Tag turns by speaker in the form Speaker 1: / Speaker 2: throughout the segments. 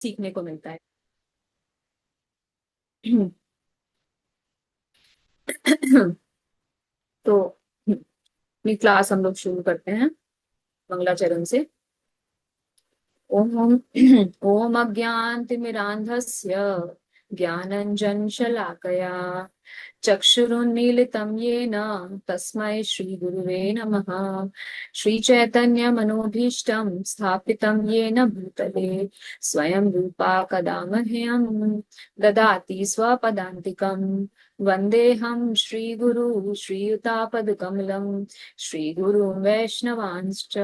Speaker 1: सीखने को मिलता है। तो अपनी क्लास हम लोग शुरू करते हैं मंगलाचरण से। ओम ओम अज्ञानतिमिरान्धस्य ज्ञानञ्जनशलाकया चक्षुरुन्मीलितं येन तस्मै श्रीगुरुवे नमः। श्रीचैतन्यमनोभीष्टं स्थापितं येन भूतले स्वयं रूपा कदा मह्यं ददाति स्वपदान्तिकं। वन्देऽहं श्रीगुरु श्रीयुतापदकमलं श्रीगुरुं वैष्णवांश्च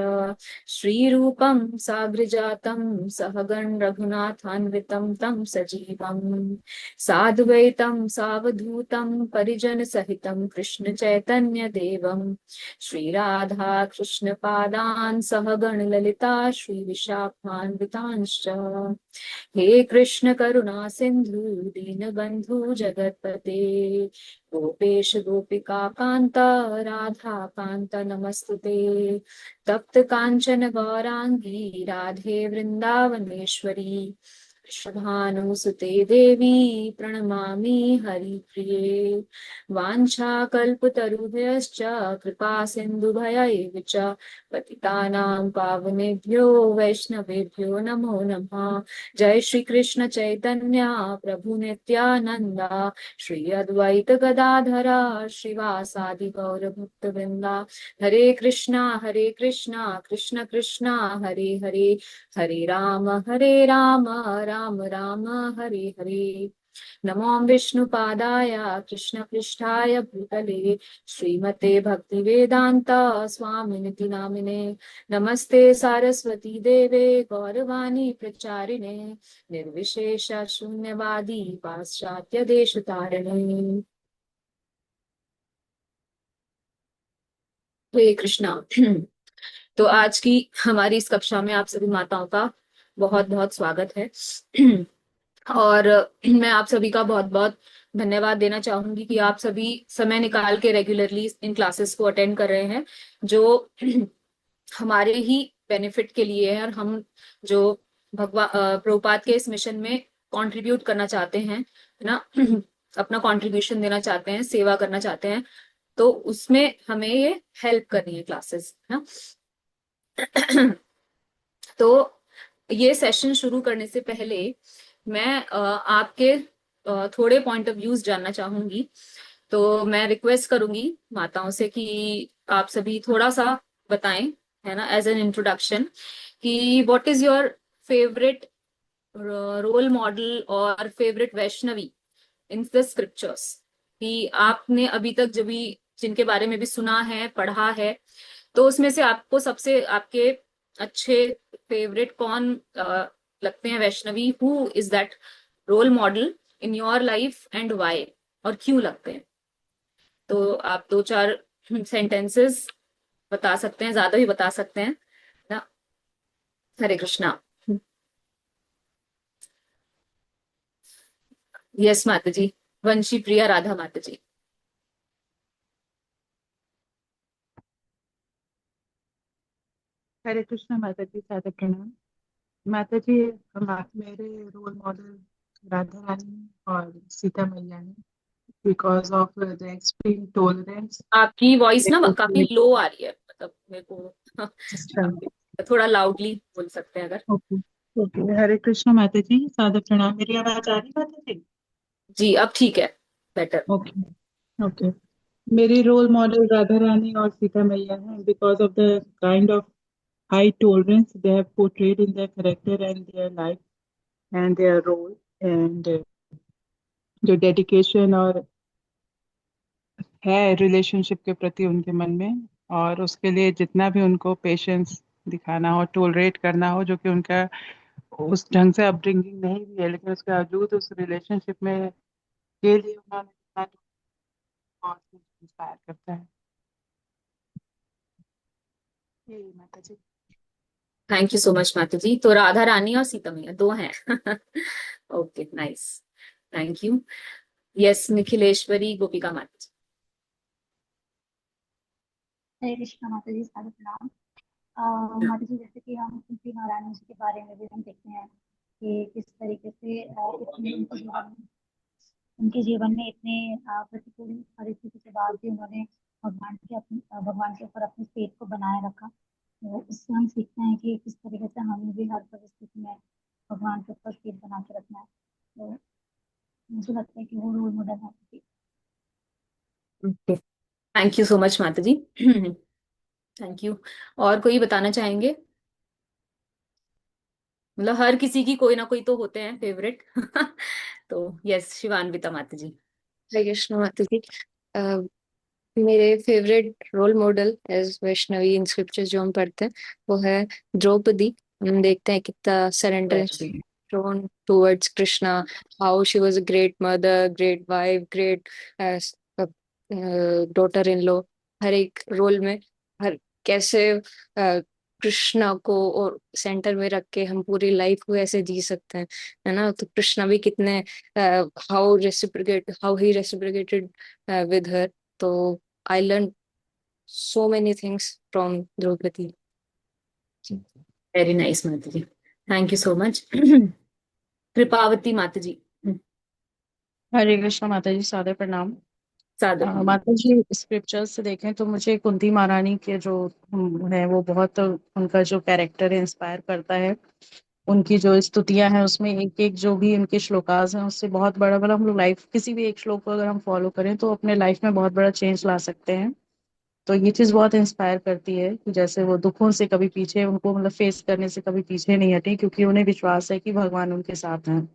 Speaker 1: श्रीरूपं साग्रजातं सहगण रघुनाथान्वितं तं सजीवम् साद्वैतं सावधूतं परिजन सहितं कृष्ण चैतन्य देवं श्रीराधा कृष्ण पादान् सहगण ललिता श्री विशाखान्वितांश्च। हे कृष्ण करुणा सिंधु दीनबंधु जगतपते गोपेश गोपिका कांत राधा कांत नमस्तुते। तप्त कांचन गौरांगी राधे वृंदावनेश्वरी शुभानुसुते देवी प्रणमामि हरिप्रिये। वाञ्छाकल्पतरुभ्यश्च कृपा सिन्धुभयैव च पतितानां पावनेभ्यो वैष्णवेभ्यो नमो नमः। जय श्री कृष्ण चैतन्य प्रभु नित्यानंद श्री अद्वैत गदाधरा श्रीवासादि गौर भक्त वृंदा। हरे कृष्णा कृष्ण कृष्णा हरे हरे हरे राम राम राम हरे हरे। नमो विष्णुपादाय कृष्णपृष्ठाय भूतले श्रीमते भक्तिवेदांत स्वामिनिति नामिने। नमस्ते सारस्वती देवे गौरवाणी प्रचारिणे निर्विशेष शून्यवादी पाश्चात्य देश तारिणे। हरे कृष्णा। तो आज की हमारी इस कक्षा में आप सभी माताओं का बहुत बहुत स्वागत है। और मैं आप सभी का बहुत बहुत धन्यवाद देना चाहूंगी कि आप सभी समय निकाल के रेगुलरली इन क्लासेस को अटेंड कर रहे हैं, जो हमारे ही बेनिफिट के लिए है। और हम जो प्रभुपाद के इस मिशन में कंट्रीब्यूट करना चाहते हैं, है ना, अपना कंट्रीब्यूशन देना चाहते हैं, सेवा करना चाहते हैं, तो उसमें हमें ये हेल्प करनी है क्लासेस, है ना। तो ये सेशन शुरू करने से पहले मैं आपके थोड़े पॉइंट ऑफ व्यूज जानना चाहूंगी। तो मैं रिक्वेस्ट करूंगी माताओं से कि आप सभी थोड़ा सा बताएं, है ना, एज एन इंट्रोडक्शन, कि what is your favourite role model और favourite Vaishnavi in the scriptures. कि आपने अभी तक जब भी जिनके बारे में भी सुना है, पढ़ा है, तो उसमें से आपको सबसे आपके अच्छे फेवरेट कौन लगते हैं Vaishnavi? Who is that role model in your life and why, और क्यों लगते हैं? तो आप दो चार सेंटेंसेस बता सकते हैं, ज्यादा भी बता सकते हैं ना। हरे कृष्णा। यस माता जी। वंशी प्रिया राधा माता जी।
Speaker 2: हरे कृष्णा माता जी, सादर प्रणाम। माता जी, मेरे रोल मॉडल राधा रानी और सीता मैया है, because of the extreme tolerance.
Speaker 1: आपकी वॉइस ना काफी लो आ रही है, मतलब मेरे को
Speaker 2: अच्छा।
Speaker 1: काफी, थोड़ा लाउडली बोल सकते हैं अगर।
Speaker 2: ओके। ओके, हरे कृष्णा माता जी, सादर प्रणाम। मेरी आवाज आ रही माता जी?
Speaker 1: जी अब ठीक है, बेटर।
Speaker 2: ओके। ओके। मेरी रोल मॉडल राधा रानी और सीता मैया है, because of the kind of high tolerance they have portrayed in their character and their life and their role, and जो डेडिकेशन और है रिलेशनशिप के प्रति उनके मन में, और उसके लिए जितना भी उनको पेशेंस दिखाना हो, टोलरेट करना हो, जो कि उनका उस ढंग से अपब्रिंगिंग नहीं भी है, लेकिन उसके बावजूद उस रिलेशनशिप में के लिए उन्होंने जितना बहुत इंस्पायर करता है। यही माता जी।
Speaker 1: थैंक यू सो मच माता जी। तो राधा रानी और सीता मैया दो हैं। Okay, nice, thank you. Yes, Nikhileshwari Gopika माता जी।
Speaker 3: हरे कृष्णा माता जी, सादर प्रणाम। माता जी, जैसे कि हम कुंती महारानी जी के बारे में भी हम देखते हैं कि किस तरीके से उनके जीवन में इतने प्रतिकूल परिस्थिति के बाद भी उन्होंने भगवान के ऊपर अपनी फेथ को बनाए रखा। तो इससे हम सीखते हैं कि किस तरीके से हमें भी हर परिस्थिति में भगवान के ऊपर फेथ बना के रखना है। तो मुझे लगता है कि वो रोल मॉडल है।
Speaker 1: थैंक यू सो मच माता जी। Thank you. और कोई बताना चाहेंगे? मतलब हर किसी की कोई ना कोई तो होते हैं फेवरेट। तो यस, शिवान्विता माता जी।
Speaker 4: हरे कृष्ण माता जी। अ, मेरे favourite role model as Vaishnavi in scriptures जो हम पढ़ते हैं वो है द्रौपदी। हम देखते हैं कितना surrender shown towards Krishna, how she was a great mother, great wife, great daughter-in-law। हर एक रोल में हर कैसे कृष्णा को और सेंटर में रख के हम पूरी लाइफ को ऐसे जी सकते हैं, है ना। तो कृष्णा भी कितने how he reciprocated with her। तो I learned so many things from Draupadi।
Speaker 1: Very nice माता जी, थैंक यू सो मच। कृपावती माता जी।
Speaker 5: हरे कृष्ण माता जी, सादर प्रणाम।
Speaker 1: सादर प्रणाम।
Speaker 5: माता जी, स्क्रिप्चर्स से देखें तो मुझे कुंती महारानी के जो है वो बहुत, उनका जो कैरेक्टर है इंस्पायर करता है। उनकी जो स्तुतियां हैं उसमें एक एक जो भी उनके श्लोकास हैं उससे बहुत बड़ा बड़ा हम लोग लाइफ किसी भी एक श्लोक को अगर हम फॉलो करें तो अपने लाइफ में बहुत बड़ा चेंज ला सकते हैं। तो ये चीज बहुत इंस्पायर करती है कि जैसे वो दुखों से कभी पीछे, उनको मतलब फेस करने से कभी पीछे नहीं हटी, क्योंकि उन्हें विश्वास है कि भगवान उनके साथ हैं।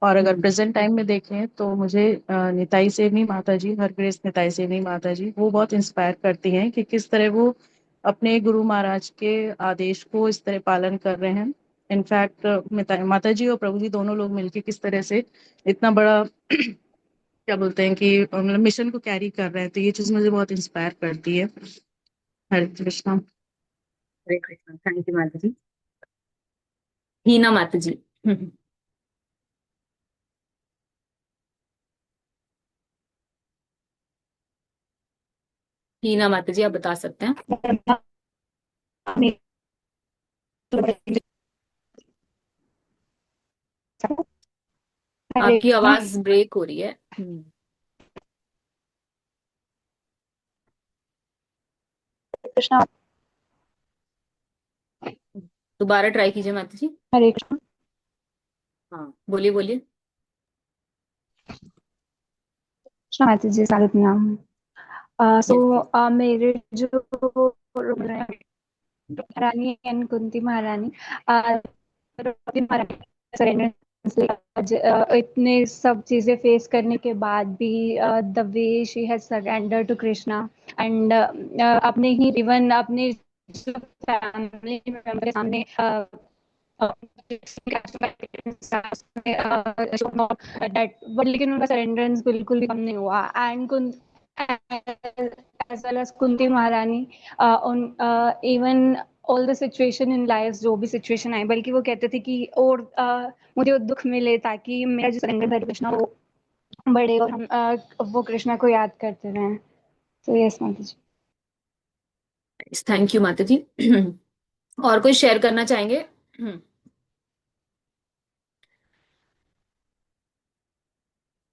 Speaker 5: और अगर प्रेजेंट टाइम में देखें तो मुझे निताई सेवनी माता जी, हर ग्रेस निताई सेवनी माता जी, वो बहुत इंस्पायर करती हैं कि किस तरह वो अपने गुरु महाराज के आदेश को इस तरह पालन कर रहे हैं। इनफैक्ट माता जी और प्रभु जी दोनों लोग मिलके किस तरह से इतना बड़ा क्या बोलते हैं कि मतलब मिशन को कैरी कर रहे हैं। तो ये चीज मुझे बहुत इंस्पायर करती है। हरे कृष्णा।
Speaker 1: हरे कृष्ण, थैंक यू माता जी। हीना माता जी। हीना माता जी, आप बता सकते हैं?
Speaker 3: हरे
Speaker 1: आपकी आवाज ब्रेक हो रही है।
Speaker 3: कृष्णा।
Speaker 1: दोबारा ट्राई कीजिए माता जी।
Speaker 3: हरे कृष्णा।
Speaker 1: हाँ, बोलिए बोलिए।
Speaker 3: कृष्णा माता जी, स्वागत नाम। So
Speaker 1: yes.
Speaker 3: मेरे जो रानी एंड कुंती महारानी, द्रौपदी महारानी इतने सब चीजें फेस करने के बाद भी the way she has surrender to Krishna and अपने ही इवन अपने फैमिली मेंबर के सामने लेकिन उनका सरेंडरेंस बिल्कुल भी कम नहीं हुआ। And as well as Kunti महारानी, उन even all the situation in life, जो भी सिचुएशन आई, बल्कि वो कहते थे कि और मुझे वो दुख मिले ताकि मेरा जो सरेंडर कृष्णा वो बढ़े और हम वो कृष्णा को याद करते रहें। तो यस माता जी।
Speaker 1: थैंक यू माता जी। और कोई शेयर करना चाहेंगे?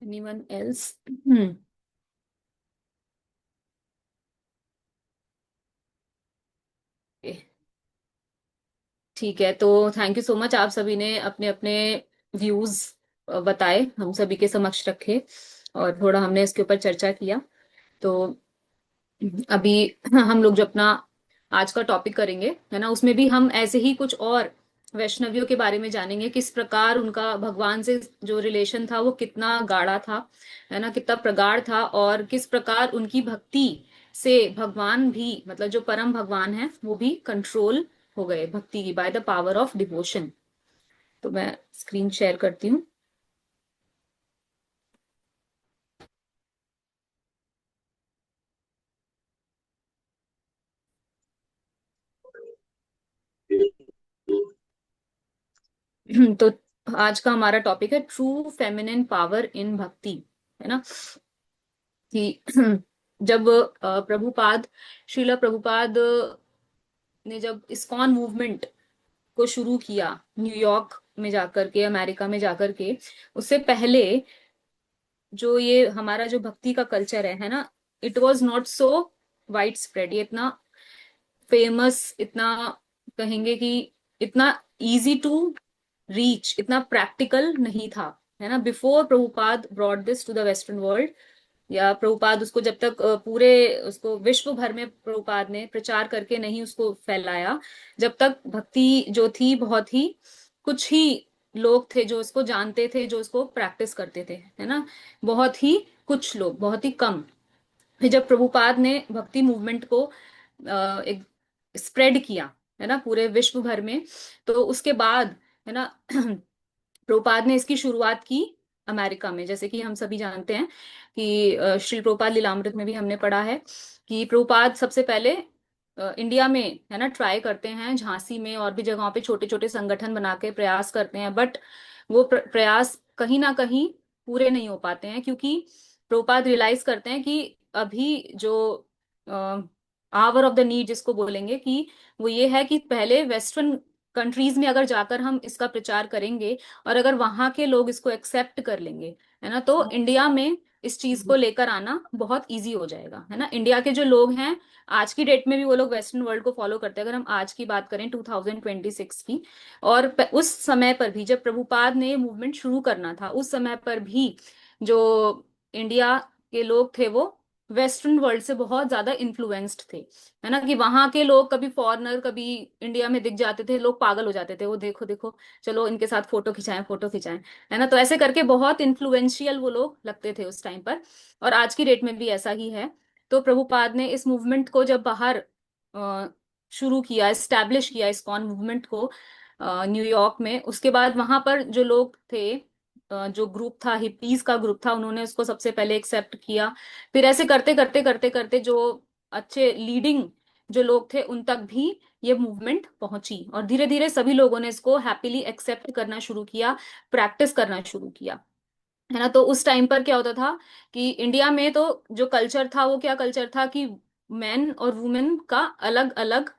Speaker 1: Anyone else? ठीक है, तो थैंक यू सो मच। आप सभी ने अपने अपने व्यूज बताए, हम सभी के समक्ष रखे, और थोड़ा हमने इसके ऊपर चर्चा किया। तो अभी हम लोग जो अपना आज का टॉपिक करेंगे, है ना, उसमें भी हम ऐसे ही कुछ और वैष्णवियों के बारे में जानेंगे, किस प्रकार उनका भगवान से जो रिलेशन था वो कितना गाढ़ा था, है ना, कितना प्रगाढ़ था, और किस प्रकार उनकी भक्ति से भगवान भी, मतलब जो परम भगवान है, वो भी कंट्रोल हो गए भक्ति की, by the power of devotion. तो मैं स्क्रीन शेयर करती हूँ। तो आज का हमारा टॉपिक है ट्रू फेमिनिन पावर इन भक्ति, है ना, कि जब प्रभुपाद, श्रीला प्रभुपाद ने जब इस्कॉन मूवमेंट को शुरू किया न्यूयॉर्क में जाकर के, अमेरिका में जाकर के, उससे पहले जो ये हमारा जो भक्ति का कल्चर है ना, it was not so widespread, ये इतना फेमस, इतना कहेंगे कि इतना इजी टू रीच, इतना प्रैक्टिकल नहीं था, है ना, before Prabhupada brought this to the western world. या प्रभुपाद उसको जब तक पूरे उसको विश्व भर में प्रभुपाद ने प्रचार करके नहीं उसको फैलाया, जब तक भक्ति जो थी बहुत ही कुछ ही लोग थे जो इसको जानते थे, जो इसको प्रैक्टिस करते थे, है ना, बहुत ही कुछ लोग, बहुत ही कम। फिर जब प्रभुपाद ने भक्ति मूवमेंट को एक स्प्रेड किया, है ना, पूरे विश्व भर में, तो उसके बाद, है ना, प्रभुपाद ने इसकी शुरुआत की अमेरिका में। जैसे कि हम सभी जानते हैं कि श्री प्रभुपाद लीलामृत में भी हमने पढ़ा है कि प्रभुपाद सबसे पहले इंडिया में, है ना, ट्राई करते हैं, झांसी में और भी जगहों पे छोटे छोटे संगठन बना के प्रयास करते हैं, बट वो प्रयास कहीं ना कहीं पूरे नहीं हो पाते हैं, क्योंकि प्रभुपाद रियलाइज करते हैं कि अभी जो आवर ऑफ द नीड जिसको बोलेंगे, कि वो ये है कि पहले वेस्टर्न कंट्रीज में अगर जाकर हम इसका प्रचार करेंगे और अगर वहां के लोग इसको एक्सेप्ट कर लेंगे, है ना, तो इंडिया में इस चीज को लेकर आना बहुत इजी हो जाएगा, है ना। इंडिया के जो लोग हैं आज की डेट में भी वो लोग वेस्टर्न वर्ल्ड को फॉलो करते हैं, अगर हम आज की बात करें 2026 की। और उस समय पर भी जब प्रभुपाद ने मूवमेंट शुरू करना था, उस समय पर भी जो इंडिया के लोग थे वो वेस्टर्न वर्ल्ड से बहुत ज्यादा इन्फ्लुएंस्ड थे, है ना, कि वहां के लोग कभी फॉरेनर कभी इंडिया में दिख जाते थे, लोग पागल हो जाते थे, वो देखो देखो, चलो इनके साथ फोटो खिंचाएं, फोटो खिंचाएं, है ना। तो ऐसे करके बहुत इन्फ्लुएंशियल वो लोग लगते थे उस टाइम पर, और आज की डेट में भी ऐसा ही है। तो प्रभुपाद ने इस मूवमेंट को जब बाहर शुरू किया, एस्टैब्लिश किया इस्कॉन मूवमेंट को न्यूयॉर्क में, उसके बाद वहां पर जो लोग थे, जो ग्रुप था, हिप्पीज का ग्रुप था, उन्होंने उसको सबसे पहले एक्सेप्ट किया। फिर ऐसे करते करते करते करते जो अच्छे लीडिंग जो लोग थे उन तक भी ये मूवमेंट पहुंची, और धीरे धीरे सभी लोगों ने इसको हैप्पीली एक्सेप्ट करना शुरू किया, प्रैक्टिस करना शुरू किया, है ना। तो उस टाइम पर क्या होता था कि इंडिया में तो जो कल्चर था वो क्या कल्चर था कि मैन और वुमेन का अलग अलग,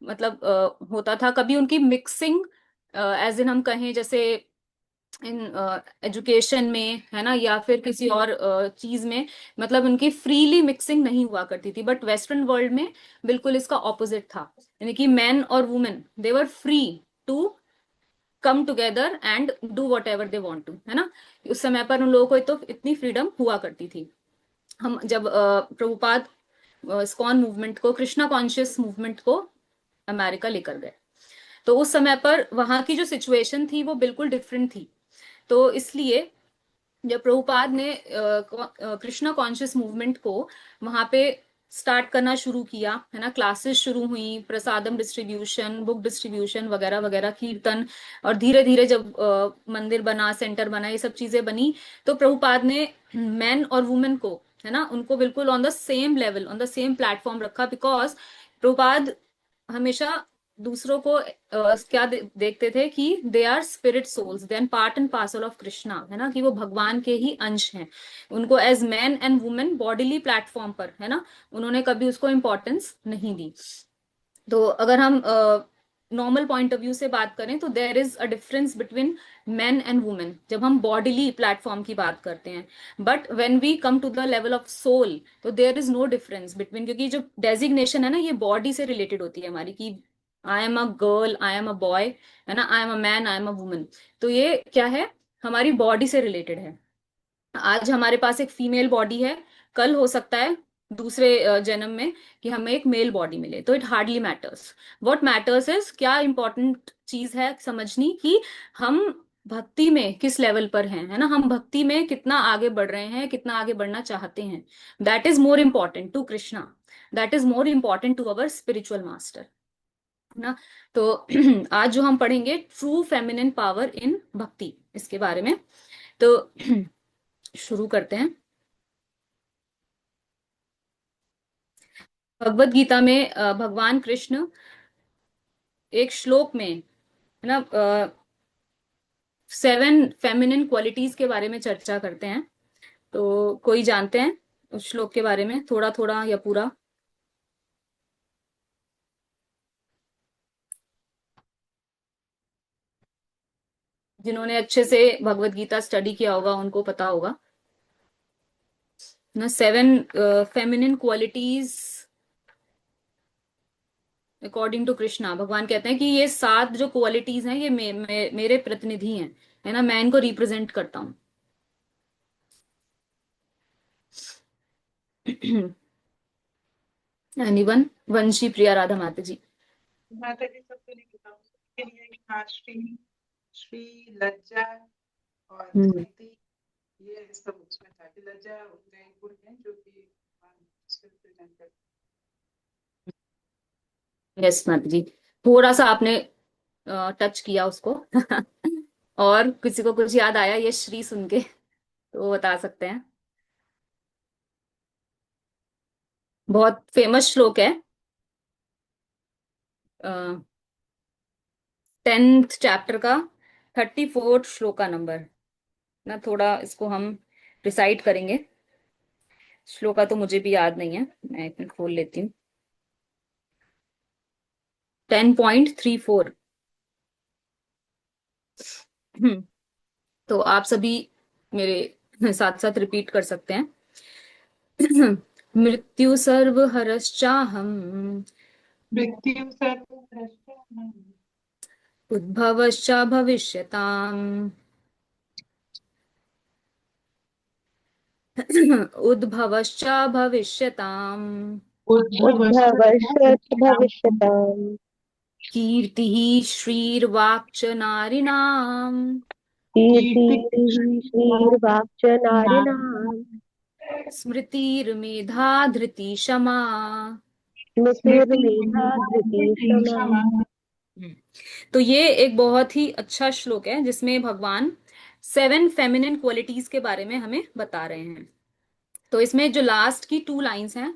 Speaker 1: मतलब होता था, कभी उनकी मिक्सिंग एज इन हम कहें जैसे इन एजुकेशन में, है ना, या फिर किसी और चीज में, मतलब उनकी फ्रीली मिक्सिंग नहीं हुआ करती थी। बट वेस्टर्न वर्ल्ड में बिल्कुल इसका ऑपोजिट था, यानी कि मैन और women they were free to come together and do whatever they want to, है ना। उस समय पर उन लोगों को तो इतनी फ्रीडम हुआ करती थी। हम जब प्रभुपाद इस्कॉन मूवमेंट को, कृष्णा कॉन्शियस मूवमेंट को अमेरिका लेकर गए, तो उस समय पर वहां की जो सिचुएशन थी वो बिल्कुल डिफरेंट थी। तो इसलिए जब प्रभुपाद ने कृष्णा कॉन्शियस मूवमेंट को वहां पे स्टार्ट करना शुरू किया, है ना, क्लासेस शुरू हुई, प्रसादम डिस्ट्रीब्यूशन, बुक डिस्ट्रीब्यूशन वगैरह वगैरह, कीर्तन, और धीरे धीरे जब मंदिर बना, सेंटर बना, ये सब चीजें बनी, तो प्रभुपाद ने मैन और वुमेन को, है ना, उनको बिल्कुल on the same level, on the same platform रखा, बिकॉज प्रभुपाद हमेशा दूसरों को क्या देखते थे कि they are spirit souls, they are part and parcel of Krishna, है ना, कि वो भगवान के ही अंश हैं। उनको as man and women bodily platform पर, है ना, उन्होंने कभी उसको इम्पोर्टेंस नहीं दी। तो अगर हम नॉर्मल पॉइंट ऑफ व्यू से बात करें तो there is a difference between man and women जब हम बॉडीली प्लेटफॉर्म की बात करते हैं। But when we come to the level of soul, तो there is no difference between, क्योंकि जो डेजिग्नेशन है ना, ये बॉडी से रिलेटेड होती है हमारी, कि I am a girl, I am a boy, है ना, I am a man, I am a woman. तो ये क्या है, हमारी बॉडी से रिलेटेड है। आज हमारे पास एक फीमेल बॉडी है, कल हो सकता है दूसरे जन्म में कि हमें एक मेल बॉडी मिले, तो it hardly matters. What matters is, क्या इंपॉर्टेंट चीज है समझनी, कि हम भक्ति में किस लेवल पर हैं, है ना, हम भक्ति में कितना आगे बढ़ रहे हैं, कितना आगे बढ़ना चाहते हैं। That is more important to Krishna, that is more important to our spiritual master, है ना। तो आज जो हम पढ़ेंगे ट्रू फेमिनिन पावर इन भक्ति, इसके बारे में। तो शुरू करते हैं। भगवत गीता में भगवान कृष्ण एक श्लोक में, है ना, 7 फेमिनिन क्वालिटीज के बारे में चर्चा करते हैं। तो कोई जानते हैं उस श्लोक के बारे में, थोड़ा थोड़ा या पूरा? जिन्होंने अच्छे से भगवत गीता स्टडी किया होगा उनको पता होगा ना। 7 feminine qualities according to Krishna. भगवान कहते हैं कि ये 7 जो क्वालिटीज हैं ये मेरे प्रतिनिधि हैं, है ना, मैं इनको रिप्रेजेंट करता हूँ। एनीवन? वंशी प्रिया राधा माता जी।
Speaker 2: माता जी सबको नहीं पता उसके लिए। हाँ, श्री, श्री, लज्जा और
Speaker 1: हम्म।
Speaker 2: स्मृति, ये सब उसमें था कि लज्जा उनके गुण हैं जो कि उसको रिप्रेजेंट करते
Speaker 1: यस माता जी, थोड़ा सा आपने टच किया उसको। और किसी को कुछ याद आया ये श्री सुन के तो वो बता सकते हैं। बहुत फेमस श्लोक है, 10th चैप्टर का 34th श्लोक का नंबर ना। थोड़ा इसको हम रिसाइट करेंगे। श्लोक का तो मुझे भी याद नहीं है, मैं एक मिनट खोल लेती हूँ। 10.34। तो आप सभी मेरे साथ साथ रिपीट कर सकते हैं। मृत्यु सर्वहरश्चाहम्
Speaker 2: मृत्यु सर्वभ्रष्टा
Speaker 1: उद्भवश्च भविष्यताम् उद्भवश्च भविष्यताम्
Speaker 2: उद्भवश्च
Speaker 6: उद्भवश्च भविष्यताम्
Speaker 1: कीर्तिः श्रीर्वाक्च नारीणाम्
Speaker 2: कीर्ति
Speaker 6: कीर्तिः श्रीर्वाक्च नारिणाम्
Speaker 1: स्मृतिर्मेधा धृति क्षमा।
Speaker 2: स्मृति
Speaker 6: स्मृतिर्मेधा धृतिः क्षमा।
Speaker 2: क्षमा।
Speaker 1: हम्म। तो ये एक बहुत ही अच्छा श्लोक है जिसमें भगवान 7 फेमिनिन क्वालिटीज के बारे में हमें बता रहे हैं। तो इसमें जो लास्ट की 2 लाइंस हैं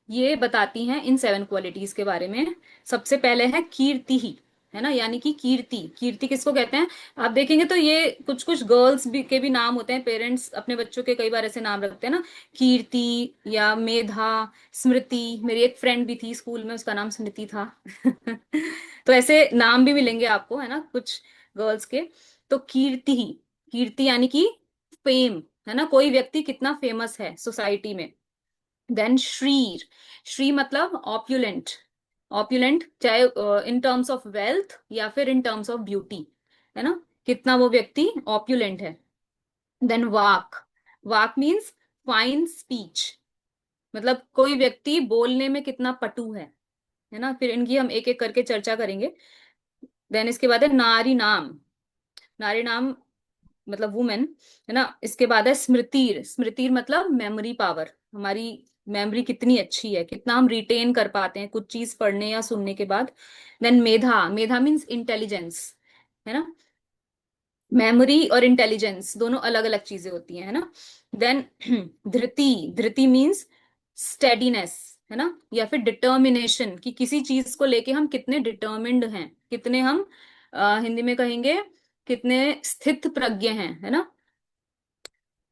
Speaker 1: ये बताती हैं इन 7 क्वालिटीज के बारे में। सबसे पहले है कीर्ति ही, है ना, यानी कि कीर्ति। कीर्ति किसको कहते हैं? आप देखेंगे तो ये कुछ कुछ गर्ल्स भी के भी नाम होते हैं, पेरेंट्स अपने बच्चों के कई बार ऐसे नाम रखते हैं ना, कीर्ति या मेधा, स्मृति। मेरी एक फ्रेंड भी थी स्कूल में, उसका नाम स्मृति था। तो ऐसे नाम भी मिलेंगे आपको, है ना, कुछ गर्ल्स के। तो कीर्ति ही, कीर्ति यानी कि फेम, है ना, कोई व्यक्ति कितना फेमस है सोसाइटी में। देन श्रीर, श्री मतलब ऑप्युलेंट। ऑप्युलेंट चाहे इन टर्म्स ऑफ वेल्थ या फिर इन टर्म्स ऑफ ब्यूटी, है ना, कितना वो व्यक्ति ऑप्युलेंट है। देन वाक, वाक मीन्स फाइन स्पीच, मतलब कोई व्यक्ति बोलने में कितना पटु है ना। फिर इनकी हम एक एक करके चर्चा करेंगे। देन इसके बाद है नारी नाम। नारी नाम मतलब वुमेन, है ना। इसके बाद है स्मृतिर, स्मृतिर मतलब मेमोरी पावर, हमारी मेमोरी कितनी अच्छी है, कितना हम रिटेन कर पाते हैं कुछ चीज पढ़ने या सुनने के बाद। देन मेधा, मेधा मीन्स इंटेलिजेंस, है ना। मेमोरी और इंटेलिजेंस दोनों अलग अलग चीजें होती हैं, है ना। देन धृति, धृति मीन्स स्टेडीनेस, है ना, या फिर डिटर्मिनेशन, कि किसी चीज को लेके हम कितने डिटर्मिन्ड हैं, कितने हम हिंदी में कहेंगे कितने स्थित प्रज्ञ हैं, है ना।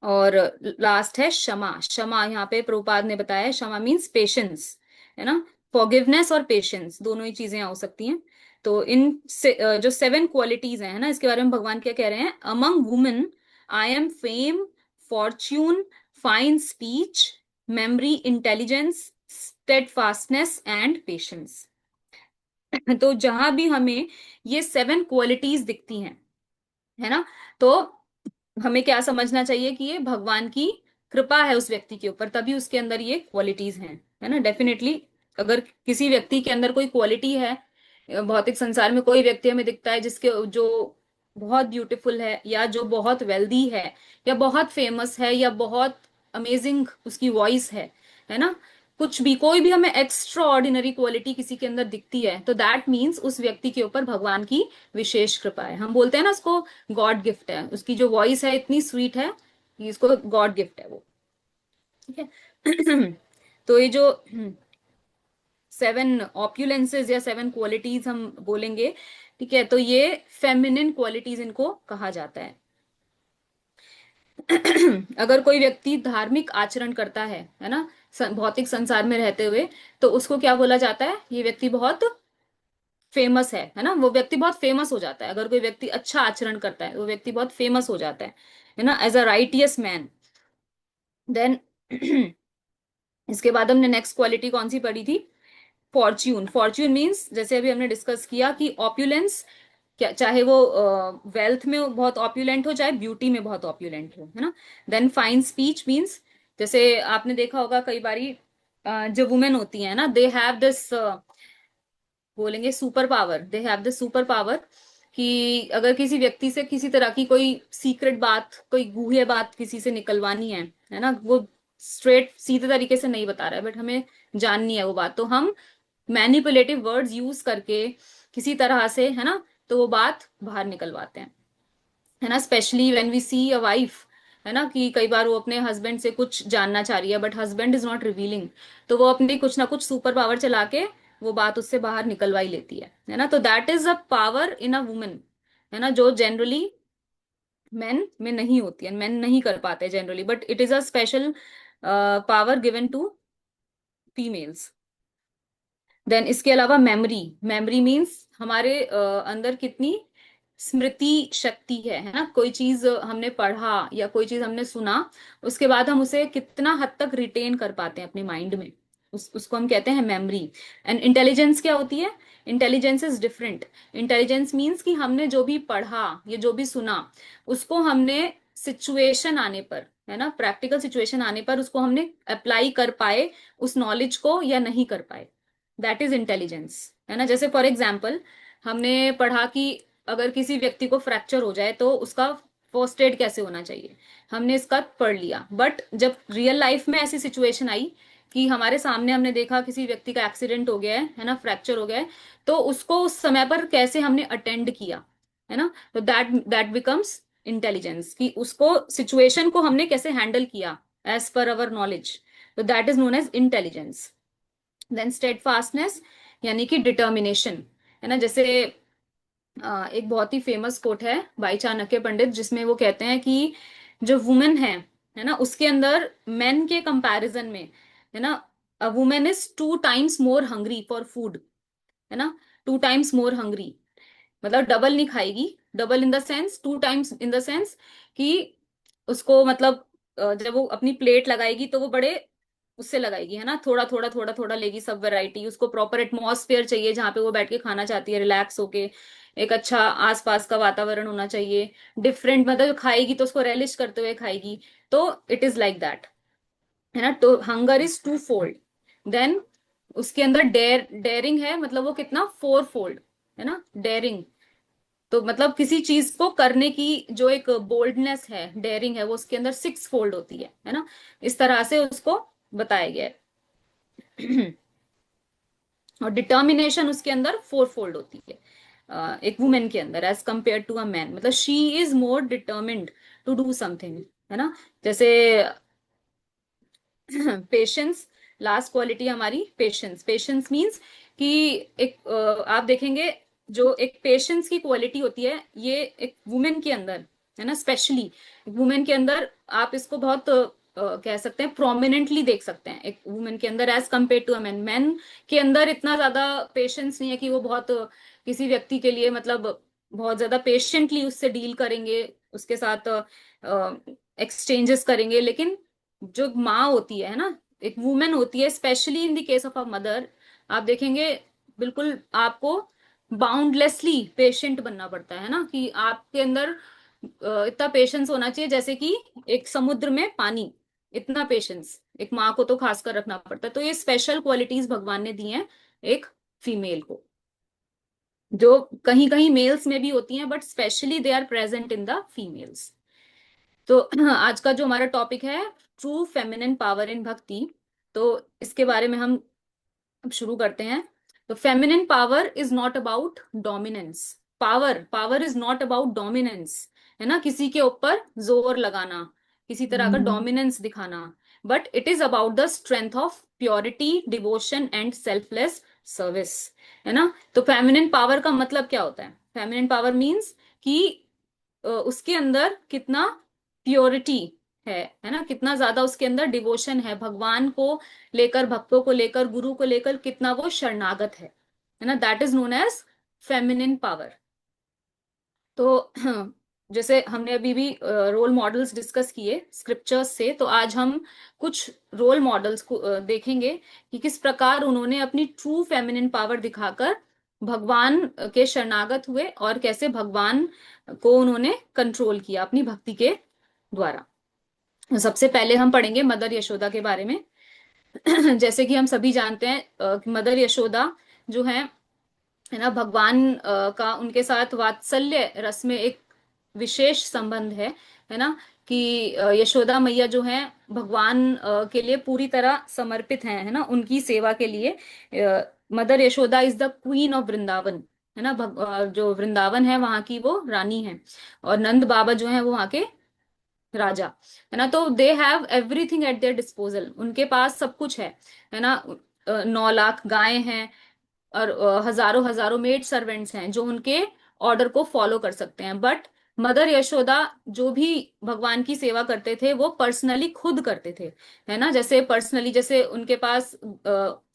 Speaker 1: और लास्ट है क्षमा। क्षमा यहाँ पे प्रभुपाद ने बताया है, क्षमा मीन्स पेशेंस, है ना। फॉरगिवनेस और पेशेंस दोनों ही चीजें हो सकती हैं। तो इन से, जो 7 क्वालिटीज हैं, है ना, इसके बारे में भगवान क्या कह रहे हैं? Among women I am fame, Fortune, fine speech, memory, intelligence, steadfastness and patience. तो जहां भी हमें ये 7 क्वालिटीज दिखती हैं, है ना, तो हमें क्या समझना चाहिए कि ये भगवान की कृपा है उस व्यक्ति के ऊपर, तभी उसके अंदर ये क्वालिटीज हैं, है ना। डेफिनेटली अगर किसी व्यक्ति के अंदर कोई क्वालिटी है, भौतिक संसार में कोई व्यक्ति हमें दिखता है जिसके जो बहुत ब्यूटीफुल है या जो बहुत वेल्दी है या बहुत फेमस है या बहुत अमेजिंग उसकी वॉइस है ना, कुछ भी कोई भी हमें एक्स्ट्रा ऑर्डिनरी क्वालिटी किसी के अंदर दिखती है तो दैट मीन्स उस व्यक्ति के ऊपर भगवान की विशेष कृपा है। हम बोलते हैं ना उसको गॉड गिफ्ट है, उसकी जो वॉइस है इतनी स्वीट है कि इसको गॉड गिफ्ट है वो, ठीक है। तो ये जो 7 ऑप्युलेंसेस या 7 क्वालिटीज हम बोलेंगे, ठीक है, तो ये फेमिनिन क्वालिटीज इनको कहा जाता है। अगर कोई व्यक्ति धार्मिक आचरण करता है ना, भौतिक संसार में रहते हुए, तो उसको क्या बोला जाता है? ये व्यक्ति बहुत फेमस है ना, वो व्यक्ति बहुत फेमस हो जाता है। अगर कोई व्यक्ति अच्छा आचरण करता है वो व्यक्ति बहुत फेमस हो जाता है ना, as a righteous man. Then इसके बाद हमने नेक्स्ट क्वालिटी कौन सी पढ़ी थी? फॉर्च्यून। फॉर्च्यून मीन्स जैसे अभी हमने डिस्कस किया कि ऑप्यूलेंस, क्या चाहे वो वेल्थ में बहुत ऑप्यूलेंट हो चाहे ब्यूटी में बहुत ऑप्यूलेंट हो, है ना। देन फाइन स्पीच मीन्स, जैसे आपने देखा होगा कई बारी जो वुमेन होती है ना, दे हैव दिस, बोलेंगे super power, they have this super power, कि अगर किसी व्यक्ति से किसी तरह की कोई सीक्रेट बात, कोई गुह्य बात किसी से निकलवानी है ना, वो स्ट्रेट सीधे तरीके से नहीं बता रहा है बट हमें जाननी है वो बात, तो हम मैनिपुलेटिव वर्ड्स यूज करके किसी तरह से, है ना, तो वो बात बाहर निकलवाते हैं, है ना। Specially when we see a wife, है ना, कि कई बार वो अपने हस्बैंड से कुछ जानना चाह रही है but husband is not revealing, तो वो अपनी कुछ ना कुछ सुपर पावर चला के वो बात उससे बाहर निकलवा ही लेती है ना। तो that is a power in a woman, है ना, जो जनरली मेन में नहीं होती है, मेन नहीं कर पाते generally, but it is a special power given to females. Then इसके अलावा मेमोरी। मेमोरी मीन्स हमारे अंदर कितनी स्मृति शक्ति है ना, कोई चीज हमने पढ़ा या कोई चीज हमने सुना, उसके बाद हम उसे कितना हद तक रिटेन कर पाते हैं अपने माइंड में, उसको हम कहते हैं मेमोरी। एंड इंटेलिजेंस क्या होती है? Intelligence is different. Intelligence means कि हमने जो भी पढ़ा या जो भी सुना, उसको हमने सिचुएशन आने पर, है ना, प्रैक्टिकल सिचुएशन आने पर उसको हमने अप्लाई कर पाए उस नॉलेज को या नहीं कर पाए, दैट इज इंटेलिजेंस, है ना। जैसे फॉर एग्जाम्पल हमने पढ़ा कि अगर किसी व्यक्ति को फ्रैक्चर हो जाए तो उसका फर्स्ट एड कैसे होना चाहिए, हमने इसका पढ़ लिया, बट जब रियल लाइफ में ऐसी सिचुएशन आई कि हमारे सामने हमने देखा किसी व्यक्ति का एक्सीडेंट हो गया है ना, फ्रैक्चर हो गया है, तो उसको उस समय पर कैसे हमने अटेंड किया, है ना, तो दैट दैट बिकम्स इंटेलिजेंस, कि उसको सिचुएशन को हमने कैसे हैंडल किया एज पर अवर नॉलेज, तो that is known as intelligence. Then steadfastness, यानी कि डिटर्मिनेशन, है ना। जैसे एक बहुत ही फेमस कोट है भाई चाणक्य पंडित, जिसमें वो कहते हैं कि जो वुमेन है ना, उसके अंदर मेन के कंपैरिजन में, है ना, a women is 2 times more hungry for food, है ना, 2 टाइम्स मोर हंग्री, मतलब डबल नहीं खाएगी, double in the sense, 2 times in the sense कि उसको मतलब जब वो अपनी प्लेट लगाएगी तो वो बड़े उससे लगाएगी, है ना, थोड़ा थोड़ा थोड़ा थोड़ा लेगी सब वैरायटी, उसको प्रॉपर एटमॉस्फेयर चाहिए जहाँ पे वो बैठ के खाना चाहती है रिलैक्स होके, एक अच्छा आसपास का वातावरण होना चाहिए, डिफरेंट, मतलब खाएगी तो उसको रेलिश करते हुए खाएगी, तो इट इज लाइक दैट, है ना। तो हंगर इज 2 फोल्ड। देन उसके अंदर डेयरिंग है, मतलब वो कितना 4 फोल्ड, है ना, डेयरिंग, तो मतलब किसी चीज को करने की जो एक बोल्डनेस है, डेयरिंग है, वो उसके अंदर 6 फोल्ड होती है ना, इस तरह से उसको बताया गया है। और डिटर्मिनेशन उसके अंदर 4 फोल्ड होती है एक वुमेन के अंदर as compare to a man, मतलब she is more determined to do something, है ना। जैसे पेशेंस, लास्ट क्वालिटी हमारी पेशेंस। पेशेंस मीन्स कि एक आप देखेंगे जो एक पेशेंस की क्वालिटी होती है ये एक वुमेन के अंदर, है ना, स्पेशली वुमेन के अंदर आप इसको बहुत कह सकते हैं प्रोमिनेंटली देख सकते हैं एक वुमेन के अंदर as compare to a man. Man के अंदर इतना ज्यादा पेशेंस नहीं है कि वो बहुत किसी व्यक्ति के लिए मतलब बहुत ज्यादा पेशेंटली उससे डील करेंगे, उसके साथ एक्सचेंजेस करेंगे, लेकिन जो माँ होती है ना, एक वुमेन होती है, specially in the case of a mother, आप देखेंगे बिल्कुल आपको बाउंडलेसली पेशेंट बनना पड़ता है ना, कि आपके अंदर इतना पेशेंस होना चाहिए जैसे कि एक समुद्र में पानी, इतना पेशेंस एक माँ को तो खासकर रखना पड़ता है। तो ये स्पेशल क्वालिटीज भगवान ने दी हैं एक फीमेल को, जो कहीं कहीं मेल्स में भी होती हैं but specially they are present in the females. तो आज का जो हमारा टॉपिक है ट्रू फेमिनिन पावर इन भक्ति, तो इसके बारे में हम अब शुरू करते हैं। तो feminine power is not about dominance. Power power is not about dominance, है ना, किसी के ऊपर जोर लगाना, किसी तरह का डोमिनेंस दिखाना, but it is about the strength of purity, devotion and selfless service, है ना। तो फेमिनिन पावर का मतलब क्या होता है? फेमिनिन पावर मीन्स कि उसके अंदर कितना प्योरिटी है ना, कितना ज्यादा उसके अंदर डिवोशन है भगवान को लेकर, भक्तों को लेकर, गुरु को लेकर, कितना वो शरणागत है ना, that is known as feminine power. तो जैसे हमने अभी भी रोल मॉडल्स डिस्कस किए स्क्रिप्चर्स से, तो आज हम कुछ रोल मॉडल्स को देखेंगे कि किस प्रकार उन्होंने अपनी ट्रू फेमिनिन पावर दिखाकर भगवान के शरणागत हुए और कैसे भगवान को उन्होंने कंट्रोल किया अपनी भक्ति के द्वारा। सबसे पहले हम पढ़ेंगे मदर यशोदा के बारे में। जैसे कि हम सभी जानते हैं कि मदर यशोदा जो है ना, भगवान का उनके साथ वात्सल्य रस में एक विशेष संबंध है ना, कि यशोदा मैया जो है भगवान के लिए पूरी तरह समर्पित हैं, है ना, उनकी सेवा के लिए। Mother Yashoda is the queen of Vrindavan, है ना। जो वृंदावन है वहां की वो रानी है, और नंद बाबा जो है वो वहां के राजा, है ना। तो they have everything at there disposal, उनके पास सब कुछ है ना। 9 लाख गायें हैं और हजारों हजारों मेड सर्वेंट्स हैं जो उनके ऑर्डर को फॉलो कर सकते हैं। बट मदर यशोदा जो भी भगवान की सेवा करते थे वो पर्सनली खुद करते थे, है ना। जैसे पर्सनली, जैसे उनके पास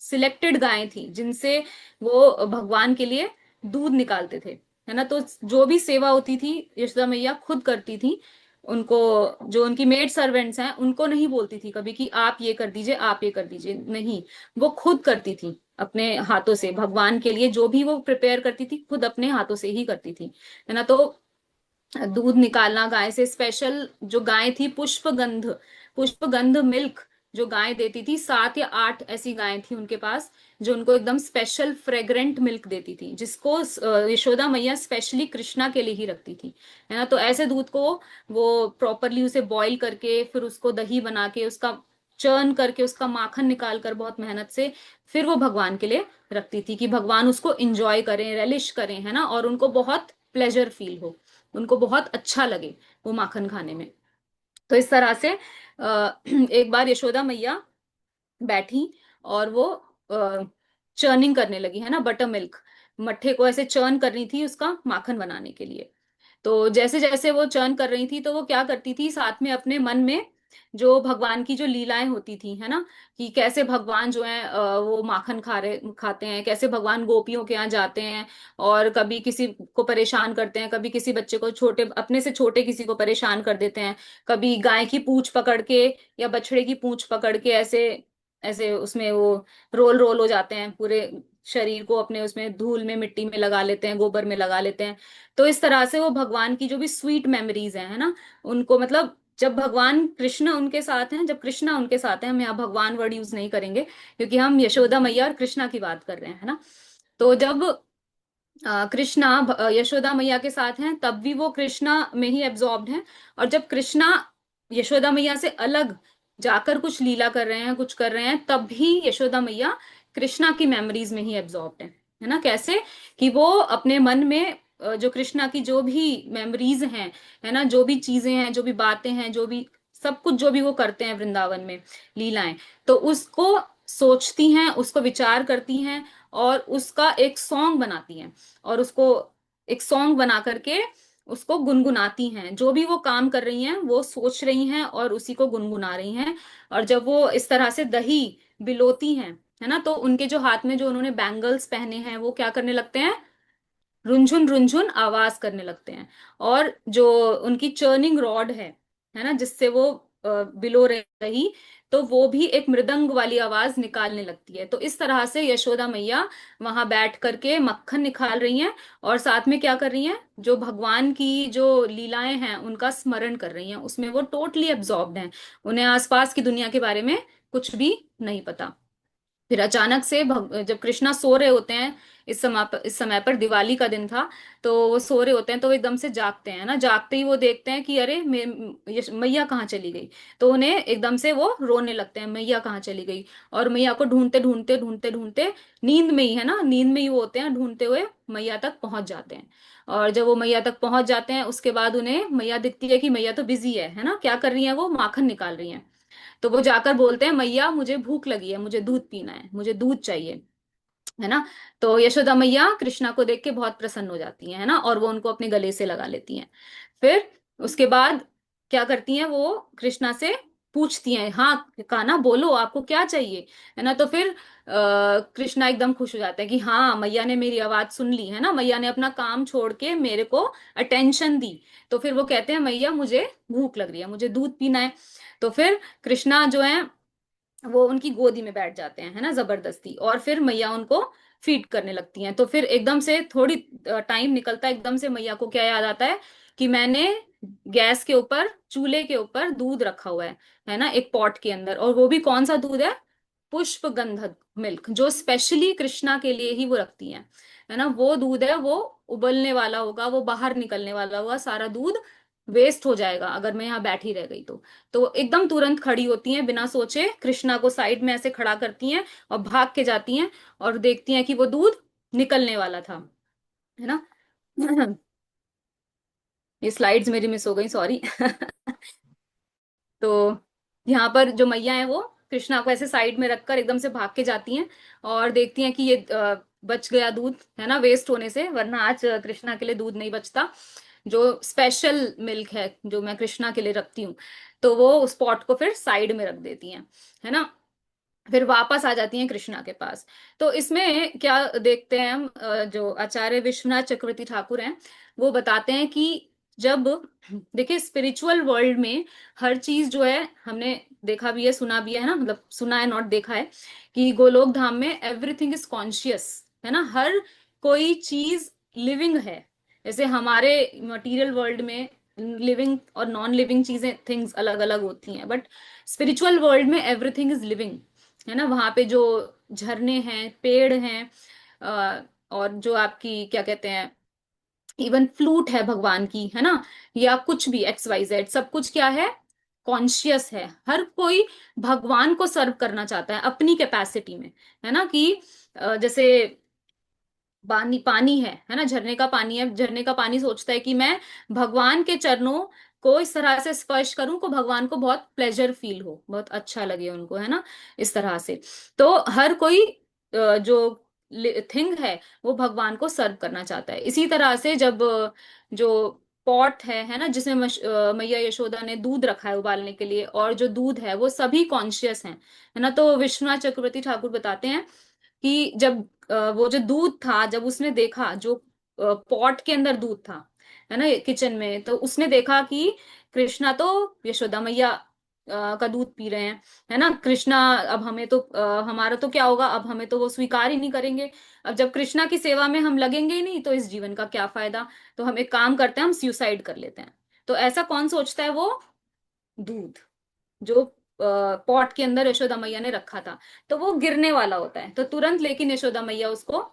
Speaker 1: सिलेक्टेड गायें थी जिनसे वो भगवान के लिए दूध निकालते थे, है ना। तो जो भी सेवा होती थी यशोदा मैया खुद करती थी। उनको, जो उनकी मेड सर्वेंट्स हैं उनको नहीं बोलती थी कभी कि आप ये कर दीजिए, आप ये कर दीजिए, नहीं, वो खुद करती थी अपने हाथों से। भगवान के लिए जो भी वो प्रिपेयर करती थी खुद अपने हाथों से ही करती थी, है ना। तो दूध निकालना गाय से, स्पेशल जो गाय थी पुष्पगंध मिल्क जो गाय देती थी, 7 या 8 ऐसी गायें थी उनके पास जो उनको एकदम स्पेशल फ्रेग्रेंट मिल्क देती थी, जिसको यशोदा मैया स्पेशली कृष्णा के लिए ही रखती थी, है ना। तो ऐसे दूध को वो प्रॉपरली उसे बॉईल करके फिर उसको दही बना के उसका चर्न करके उसका माखन निकाल कर बहुत मेहनत से फिर वो भगवान के लिए रखती थी कि भगवान उसको इंजॉय करें, रेलिश करें, है ना, और उनको बहुत प्लेजर फील हो, उनको बहुत अच्छा लगे वो माखन खाने में। तो इस तरह से एक बार यशोदा मैया बैठी और वो चर्निंग करने लगी, है ना, बटर मिल्क, मट्ठे को ऐसे चर्न कर रही थी उसका माखन बनाने के लिए। तो जैसे जैसे वो चर्न कर रही थी तो वो क्या करती थी, साथ में अपने मन में जो भगवान की जो लीलाएं होती थी, है ना, कि कैसे भगवान जो है वो माखन खाते हैं, कैसे भगवान गोपियों के यहाँ जाते हैं और कभी किसी को परेशान करते हैं, कभी किसी बच्चे को, छोटे अपने से छोटे किसी को परेशान कर देते हैं, कभी गाय की पूंछ पकड़ के या बछड़े की पूंछ पकड़ के ऐसे ऐसे उसमें वो रोल रोल हो जाते हैं, पूरे शरीर को अपने उसमें धूल में, मिट्टी में लगा लेते हैं, गोबर में लगा लेते हैं। तो इस तरह से वो भगवान की जो भी स्वीट मेमोरीज हैं, है ना, उनको, मतलब जब भगवान कृष्ण उनके साथ हैं, जब कृष्णा उनके साथ हैं, हम यहाँ भगवान वर्ड यूज नहीं करेंगे क्योंकि हम यशोदा मैया और कृष्णा की बात कर रहे हैं, है ना। तो जब कृष्णा यशोदा मैया के साथ हैं तब भी वो कृष्णा में ही एब्जॉर्ब्ड हैं, और जब कृष्णा यशोदा मैया से अलग जाकर कुछ लीला कर रहे हैं, कुछ कर रहे हैं, तब भी यशोदा मैया कृष्णा की मेमोरीज में ही एब्जॉर्ब्ड है ना। कैसे कि वो अपने मन में जो कृष्णा की जो भी मेमोरीज हैं, है ना, जो भी चीजें हैं, जो भी बातें हैं, जो भी सब कुछ जो भी वो करते हैं वृंदावन में लीलाएं, तो उसको सोचती हैं, उसको विचार करती हैं और उसका एक सॉन्ग बनाती हैं, और उसको एक सॉन्ग बना करके उसको गुनगुनाती हैं। जो भी वो काम कर रही हैं वो सोच रही हैं और उसी को गुनगुना रही हैं। और जब वो इस तरह से दही बिलोती हैं, है ना, तो उनके जो हाथ में जो उन्होंने बैंगल्स पहने हैं वो क्या करने लगते हैं, रुंझुन रुंझुन आवाज करने लगते हैं। और जो उनकी चर्निंग रॉड है ना, जिससे वो बिलो रही, तो वो भी एक मृदंग वाली आवाज निकालने लगती है। तो इस तरह से यशोदा मैया वहां बैठ करके मक्खन निकाल रही हैं और साथ में क्या कर रही हैं, जो भगवान की जो लीलाएं हैं उनका स्मरण कर रही हैं, उसमें वो टोटली एब्जॉर्ब्ड हैं। उन्हें आसपास की दुनिया के बारे में कुछ भी नहीं पता। फिर अचानक से जब कृष्णा सो रहे होते हैं, इस समय पर दिवाली का दिन था, तो वो सो रहे होते हैं, तो वो एकदम से जागते हैं ना, जागते ही वो देखते हैं कि अरे मैया कहाँ चली गई। तो उन्हें एकदम से वो रोने लगते हैं, मैया कहाँ चली गई। और मैया को ढूंढते ढूंढते ढूंढते ढूंढते नींद में ही, है ना, नींद में ही वो होते हैं, ढूंढते हुए मैया तक पहुंच जाते हैं। और जब वो मैया तक पहुंच जाते हैं उसके बाद उन्हें मैया दिखती है कि मैया तो बिजी है ना, क्या कर रही है, वो माखन निकाल रही है। तो वो जाकर बोलते हैं, मैया मुझे भूख लगी है, मुझे दूध पीना है, मुझे दूध चाहिए, है ना। तो यशोदा मैया कृष्णा को देख के बहुत प्रसन्न हो जाती हैं, है ना, और वो उनको अपने गले से लगा लेती हैं। फिर उसके बाद क्या करती हैं, वो कृष्णा से पूछती हैं, हाँ कान्हा बोलो आपको क्या चाहिए, है ना। तो फिर कृष्णा एकदम खुश हो जाता है कि हाँ मैया ने मेरी आवाज सुन ली, है ना, मैया ने अपना काम छोड़ के मेरे को अटेंशन दी। तो फिर वो कहते हैं मैया मुझे भूख लग रही है, मुझे दूध पीना है। तो फिर कृष्णा जो है वो उनकी गोदी में बैठ जाते हैं, है ना, जबरदस्ती, और फिर मैया उनको फीड करने लगती हैं। तो फिर एकदम से थोड़ी टाइम निकलता है, एकदम से मैया को क्या याद आता है कि मैंने गैस के ऊपर, चूल्हे के ऊपर दूध रखा हुआ है ना, एक पॉट के अंदर, और वो भी कौन सा दूध है, पुष्प गंधक मिल्क, जो स्पेशली कृष्णा के लिए ही वो रखती हैं, है ना। वो दूध है, वो उबलने वाला होगा, वो बाहर निकलने वाला होगा, सारा दूध वेस्ट हो जाएगा अगर मैं यहाँ बैठी रह गई तो एकदम तुरंत खड़ी होती हैं, बिना सोचे कृष्णा को साइड में ऐसे खड़ा करती हैं और भाग के जाती हैं और देखती हैं कि वो दूध निकलने वाला था, है ना। ये स्लाइड्स मेरी मिस हो गई, सॉरी। तो यहाँ पर जो मैया है वो कृष्णा को ऐसे साइड में रखकर एकदम से भाग के जाती हैं और देखती हैं कि ये बच गया दूध, है ना, वेस्ट होने से, वरना आज कृष्णा के लिए दूध नहीं बचता, जो स्पेशल मिल्क है जो मैं कृष्णा के लिए रखती हूँ। तो वो उस पॉट को फिर साइड में रख देती हैं, है ना। फिर वापस आ जाती हैं कृष्णा के पास। तो इसमें क्या देखते हैं हम, जो आचार्य विश्वनाथ चक्रवर्ती ठाकुर हैं वो बताते हैं कि जब, देखिए स्पिरिचुअल वर्ल्ड में हर चीज जो है, हमने देखा भी है सुना भी है ना, मतलब सुना है नॉट देखा है, कि गोलोक धाम में एवरीथिंग इज कॉन्शियस, है ना, हर कोई चीज लिविंग है। जैसे हमारे मटेरियल वर्ल्ड में लिविंग और नॉन लिविंग चीजें, थिंग्स अलग अलग होती हैं, बट स्पिरिचुअल वर्ल्ड में एवरीथिंग इज लिविंग, है ना। वहां पे जो झरने हैं, पेड़ हैं, और जो आपकी क्या कहते हैं, इवन फ्लूट है भगवान की, है ना, या कुछ भी XYZ, सब कुछ क्या है, कॉन्शियस है। हर कोई भगवान को सर्व करना चाहता है अपनी कैपेसिटी में, है ना, कि जैसे पानी पानी है ना, झरने का पानी है, झरने का पानी सोचता है कि मैं भगवान के चरणों को इस तरह से स्पर्श करूं को भगवान को बहुत प्लेजर फील हो, बहुत अच्छा लगे उनको, है ना, इस तरह से। तो हर कोई जो थिंग है वो भगवान को सर्व करना चाहता है। इसी तरह से जब जो पॉट है ना, जिसमें मैया यशोदा ने दूध रखा है उबालने के लिए, और जो दूध है वो सभी कॉन्शियस हैं, है ना। तो विश्वनाथ चक्रवर्ती ठाकुर बताते हैं कि जब वो जो दूध था, जब उसने देखा जो पॉट के अंदर दूध था, है ना, किचन में, तो उसने देखा कि कृष्णा तो यशोदा मैया का दूध पी रहे हैं, है ना। कृष्णा, अब हमें तो हमारा तो क्या होगा, अब हमें तो वो स्वीकार ही नहीं करेंगे। अब जब कृष्णा की सेवा में हम लगेंगे ही नहीं तो इस जीवन का क्या फायदा, तो हम एक काम करते हैं, हम सुसाइड कर लेते हैं। तो ऐसा कौन सोचता है, वो दूध जो पॉट के अंदर यशोदा मैया ने रखा था, तो वो गिरने वाला होता है। तो तुरंत लेकिन यशोदा मैया उसको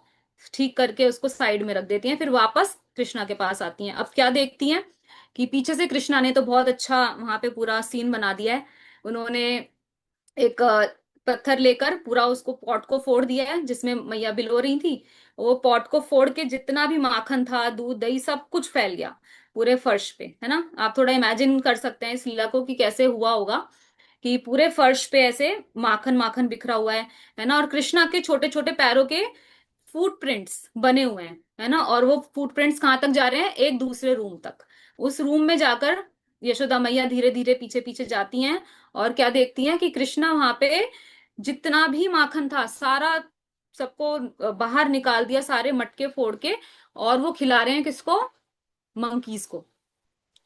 Speaker 1: ठीक करके उसको साइड में रख देती हैं, फिर वापस कृष्णा के पास आती हैं। अब क्या देखती हैं कि पीछे से कृष्णा ने तो बहुत अच्छा वहां पे पूरा सीन बना दिया है, उन्होंने एक पत्थर लेकर पूरा उसको पॉट को फोड़ दिया है जिसमें मैया बिलो रही थी। वो पॉट को फोड़ के जितना भी माखन था, दूध दही, सब कुछ फैल गया पूरे फर्श पे, है ना। आप थोड़ा इमेजिन कर सकते हैं इस लीला को कि कैसे हुआ होगा, कि पूरे फर्श पे ऐसे माखन माखन बिखरा हुआ है ना, और कृष्णा के छोटे छोटे पैरों के फुटप्रिंट्स बने हुए हैं, है ना। और वो फुटप्रिंट्स कहाँ तक जा रहे हैं, एक दूसरे रूम तक। उस रूम में जाकर यशोदा मैया धीरे धीरे पीछे पीछे जाती हैं और क्या देखती हैं कि कृष्णा वहां पे जितना भी माखन था सारा, सबको बाहर निकाल दिया, सारे मटके फोड़ के, और वो खिला रहे हैं किसको, मंकीज को,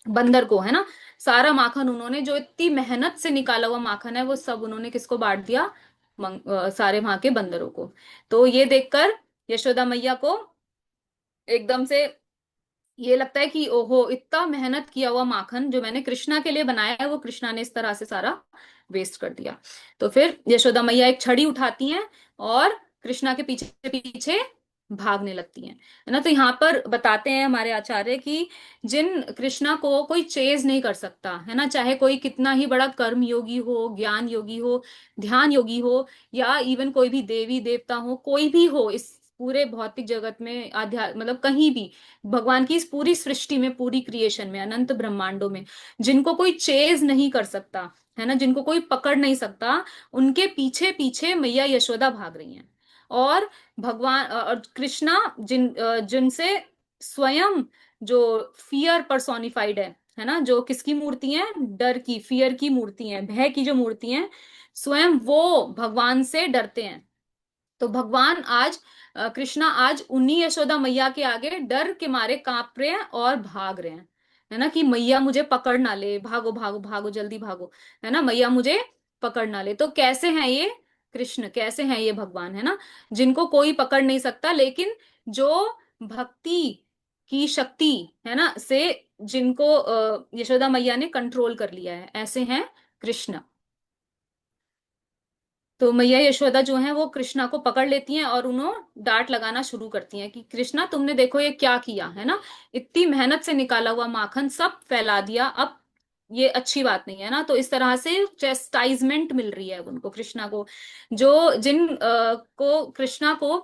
Speaker 1: बंदर को, है ना। सारा माखन उन्होंने, जो इतनी मेहनत से निकाला हुआ माखन है, वो सब उन्होंने किसको बांट दिया, सारे वहां के बंदरों को। तो ये देखकर यशोदा मैया को एकदम से ये लगता है कि ओहो, इतना मेहनत किया हुआ माखन जो मैंने कृष्णा के लिए बनाया है वो कृष्णा ने इस तरह से सारा वेस्ट कर दिया। तो फिर यशोदा मैया एक छड़ी उठाती हैं और कृष्णा के पीछे पीछे भागने लगती हैं, है ना। तो यहाँ पर बताते हैं हमारे आचार्य कि जिन कृष्णा को कोई चेज नहीं कर सकता, है ना, चाहे कोई कितना ही बड़ा कर्म योगी हो, ज्ञान योगी हो, ध्यान योगी हो, या इवन कोई भी देवी देवता हो, कोई भी हो इस पूरे भौतिक जगत में, मतलब कहीं भी भगवान की इस पूरी सृष्टि में, पूरी क्रिएशन में, अनंत ब्रह्मांडों में, जिनको कोई चेज नहीं कर सकता, है ना, जिनको कोई पकड़ नहीं सकता, उनके पीछे पीछे मैया यशोदा भाग रही हैं। और भगवान और कृष्णा जिनसे स्वयं जो फियर पर्सोनिफाइड है, है ना, जो किसकी मूर्ति है, डर की, फियर की मूर्ति है, भय की जो मूर्ति है, स्वयं वो भगवान से डरते हैं। तो भगवान आज कृष्णा आज उन्हीं यशोदा मैया के आगे डर के मारे कांप रहे हैं और भाग रहे हैं, है ना, कि मैया मुझे पकड़ ना ले, भागो भागो भागो जल्दी भागो, है ना, मैया मुझे पकड़ ना ले। तो कैसे हैं ये कृष्ण, कैसे हैं ये भगवान, है ना, जिनको कोई पकड़ नहीं सकता, लेकिन जो भक्ति की शक्ति, है ना, से जिनको यशोदा मैया ने कंट्रोल कर लिया है, ऐसे हैं कृष्ण। तो मैया यशोदा जो है वो कृष्णा को पकड़ लेती हैं और उन्हें डांट लगाना शुरू करती हैं कि कृष्णा तुमने देखो ये क्या किया, है ना, इतनी मेहनत से निकाला हुआ माखन सब फैला दिया, अब ये अच्छी बात नहीं है ना। तो इस तरह से चेस्टाइजमेंट मिल रही है उनको, कृष्णा को, जो जिन को कृष्णा को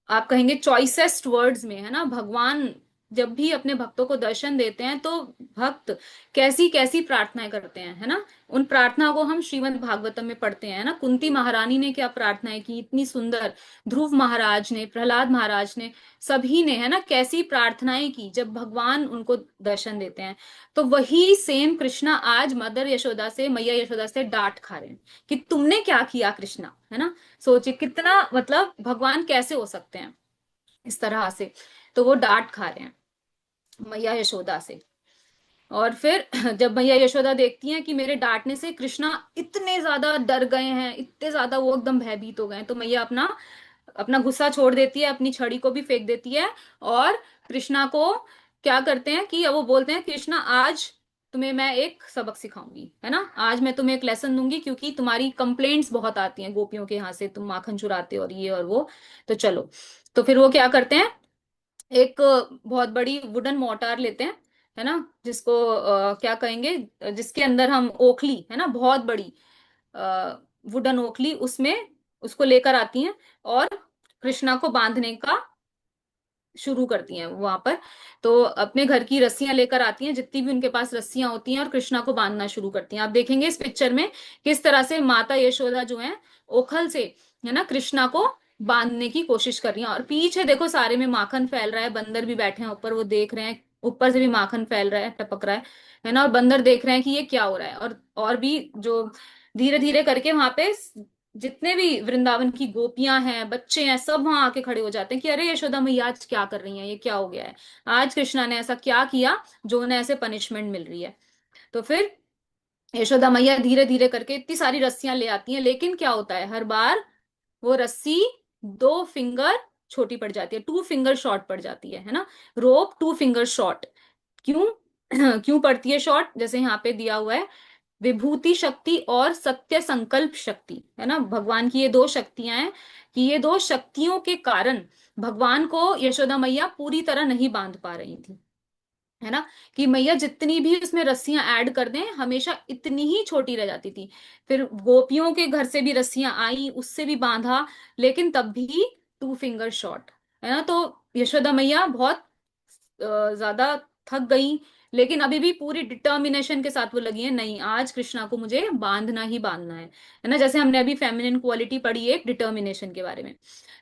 Speaker 1: आप कहेंगे चॉइसेस्ट वर्ड्स में, है ना, भगवान जब भी अपने भक्तों को दर्शन देते हैं तो भक्त कैसी कैसी प्रार्थनाएं करते हैं, है ना, उन प्रार्थना को हम श्रीमद् भागवतम में पढ़ते हैं, है ना, कुंती महारानी ने क्या प्रार्थनाएं की, इतनी सुंदर, ध्रुव महाराज ने, प्रहलाद महाराज ने, सभी ने, है ना, कैसी प्रार्थनाएं की जब भगवान उनको दर्शन देते हैं। तो वही सेम कृष्णा आज मदर यशोदा से, मैया यशोदा से डांट खा रहे हैं कि तुमने क्या किया कृष्णा, है ना। सोचिए कितना, मतलब भगवान कैसे हो सकते हैं इस तरह से। तो वो डांट खा रहे हैं मैया यशोदा से। और फिर जब मैया यशोदा देखती हैं कि मेरे डांटने से कृष्णा इतने ज्यादा डर गए हैं, इतने ज्यादा वो एकदम भयभीत हो गए हैं, तो मैया अपना अपना गुस्सा छोड़ देती है, अपनी छड़ी को भी फेंक देती है, और कृष्णा को क्या करते हैं कि वो बोलते हैं कृष्णा आज तुम्हें मैं एक सबक सिखाऊंगी, है ना, आज मैं तुम्हें एक लेसन दूंगी, क्योंकि तुम्हारी कंप्लेंट्स बहुत आती हैं गोपियों के यहाँ से, तुम माखन चुराते हो और ये और वो, तो चलो। तो फिर वो क्या करते हैं, एक बहुत बड़ी वुडन मोटार लेते हैं, है ना, जिसको क्या कहेंगे, जिसके अंदर हम ओखली, है ना, बहुत बड़ी वुडन ओखली, उसमें उसको लेकर आती हैं और कृष्णा को बांधने का शुरू करती हैं वहां पर। तो अपने घर की रस्सियां लेकर आती हैं, जितनी भी उनके पास रस्सियां होती हैं, और कृष्णा को बांधना शुरू करती हैं। आप देखेंगे इस पिक्चर में किस तरह से माता यशोदा जो है ओखल से, है ना, कृष्णा को बांधने की कोशिश कर रही हैं। और पीछे देखो सारे में माखन फैल रहा है, बंदर भी बैठे हैं ऊपर, वो देख रहे हैं, ऊपर से भी माखन फैल रहा है, टपक रहा है ना, और बंदर देख रहे हैं कि ये क्या हो रहा है। और भी जो धीरे धीरे करके वहां पे जितने भी वृंदावन की गोपियां हैं, बच्चे हैं, सब वहां आके खड़े हो जाते हैं कि अरे यशोदा मैया आज क्या कर रही हैं, ये क्या हो गया है, आज कृष्णा ने ऐसा क्या किया जो उन्हें ऐसे पनिशमेंट मिल रही है। तो फिर यशोदा मैया धीरे धीरे करके इतनी सारी रस्सियां ले आती हैं, लेकिन क्या होता है, हर बार वो रस्सी 2 फिंगर छोटी पड़ जाती है, 2 फिंगर शॉर्ट पड़ जाती है ना, रोप 2 फिंगर शॉर्ट। क्यों क्यों पड़ती है शॉर्ट, जैसे यहाँ पे दिया हुआ है, विभूति शक्ति और सत्य संकल्प शक्ति, है ना, भगवान की ये 2 शक्तियां हैं, कि ये 2 शक्तियों के कारण भगवान को यशोदा मैया पूरी तरह नहीं बांध पा रही थी, है ना, कि मैया जितनी भी उसमें रस्सियां ऐड कर दें हमेशा इतनी ही छोटी रह जाती थी। फिर गोपियों के घर से भी रस्सियां आई, उससे भी बांधा, लेकिन तब भी 2 फिंगर शॉर्ट, है ना। तो यशोदा मैया बहुत ज्यादा थक गई, लेकिन अभी भी पूरी डिटर्मिनेशन के साथ वो लगी है, नहीं आज कृष्णा को मुझे बांधना ही बांधना है ना, जैसे हमने अभी फेमिनिन क्वालिटी पढ़ी है एक डिटर्मिनेशन के बारे में।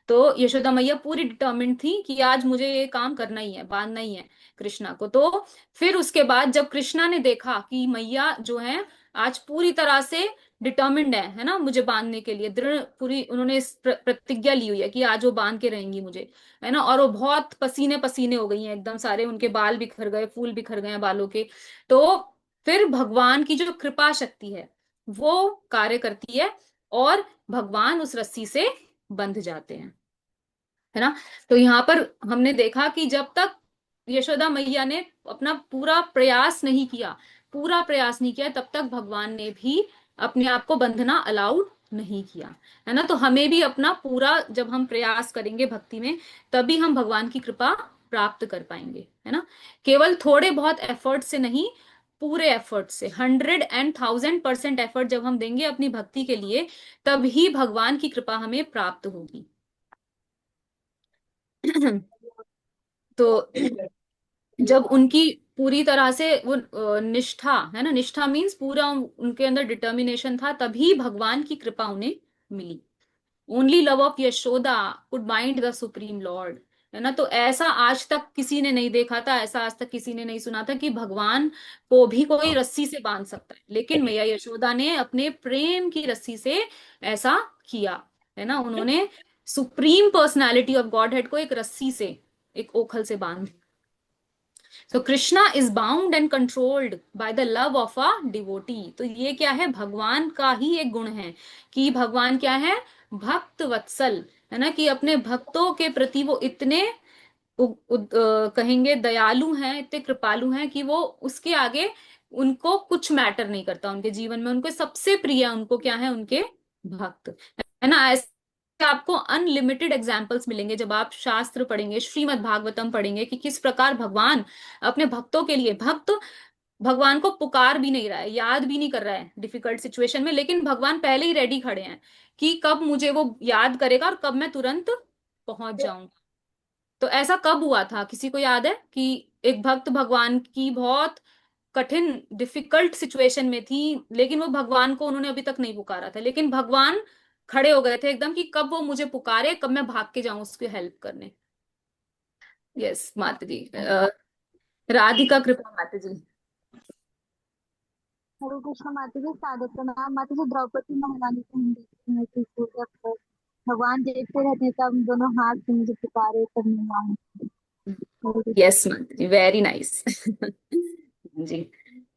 Speaker 1: तो यशोदा मैया पूरी डिटर्मिन्ड थी कि आज मुझे ये काम करना ही है, बांधना ही है कृष्णा को। तो फिर उसके बाद जब कृष्णा ने देखा कि मैया जो है आज पूरी तरह से डिटर्मिन्ड है ना, मुझे बांधने के लिए दृढ़ पूरी उन्होंने इस प्रतिज्ञा ली हुई है कि आज वो बांध के रहेंगी मुझे, है ना, और वो बहुत पसीने पसीने हो गई हैं एकदम, सारे उनके बाल बिखर गए, फूल बिखर गए हैं बालों के। तो फिर भगवान की जो कृपा शक्ति है वो कार्य करती है, और भगवान उस रस्सी से बंध जाते हैं, है ना। तो यहाँ पर हमने देखा कि जब तक यशोदा मैया ने अपना पूरा प्रयास नहीं किया, तब तक भगवान ने भी अपने आप को बंधना अलाउड नहीं किया, है ना। तो हमें भी अपना पूरा, जब हम प्रयास करेंगे भक्ति में, तभी हम भगवान की कृपा प्राप्त कर पाएंगे, है ना। केवल थोड़े बहुत एफर्ट से नहीं, पूरे एफर्ट से 100 and 1000% एफर्ट जब हम देंगे अपनी भक्ति के लिए, तभी भगवान की कृपा हमें प्राप्त होगी। तो जब उनकी पूरी तरह से वो निष्ठा, है ना, निष्ठा मीन्स पूरा उनके अंदर डिटर्मिनेशन था, तभी भगवान की कृपा उन्हें मिली। Only love of Yashoda could bind the supreme lord, है ना। तो ऐसा आज तक किसी ने नहीं देखा था, ऐसा आज तक किसी ने नहीं सुना था कि भगवान को भी कोई रस्सी से बांध सकता है, लेकिन मैया यशोदा ने अपने प्रेम की रस्सी से ऐसा किया, है ना। उन्होंने supreme personality of Godhead को एक रस्सी से, एक ओखल से बांध। So Krishna is bound and controlled by the love of a devotee. तो ये क्या है, भगवान का ही एक गुण है कि भगवान क्या है, भक्त वत्सल, है ना, कि अपने भक्तों के प्रति वो इतने कहेंगे दयालु हैं, इतने कृपालु हैं कि वो उसके आगे उनको कुछ मैटर नहीं करता उनके जीवन में। उनको सबसे प्रिय उनको क्या है, उनके भक्त, है ना। ऐसे आपको अनलिमिटेड एग्जाम्पल्स मिलेंगे जब आप शास्त्र पढ़ेंगे, श्रीमद् भागवतम पढ़ेंगे, कि किस प्रकार भगवान अपने भक्तों के लिए, भक्त भगवान को पुकार भी नहीं रहा है, याद भी नहीं कर रहा है डिफिकल्ट सिचुएशन में, लेकिन भगवान पहले ही रेडी खड़े हैं कि कब मुझे वो याद करेगा और कब मैं तुरंत पहुंच जाऊंगा। तो ऐसा कब हुआ था, किसी को याद है कि एक भक्त भगवान की बहुत कठिन डिफिकल्ट सिचुएशन में थी, लेकिन वो भगवान को उन्होंने अभी तक नहीं पुकारा था, लेकिन भगवान खड़े हो गए थे एकदम कि कब वो मुझे पुकारे, कब मैं भाग के जाऊं उसकी हेल्प करने। यस माता जी, राधिका कृपा माता जी।
Speaker 3: हरे कृष्ण माता जी, सादर प्रणाम माता जी। द्रौपदी महारानी को हम देखते हैं कि वो जब भगवान देखते रहते हैं तब दोनों हाथ से मुझे पुकारे करने वाले। हरे कृष्ण।
Speaker 1: यस माता जी, वेरी नाइस। जी,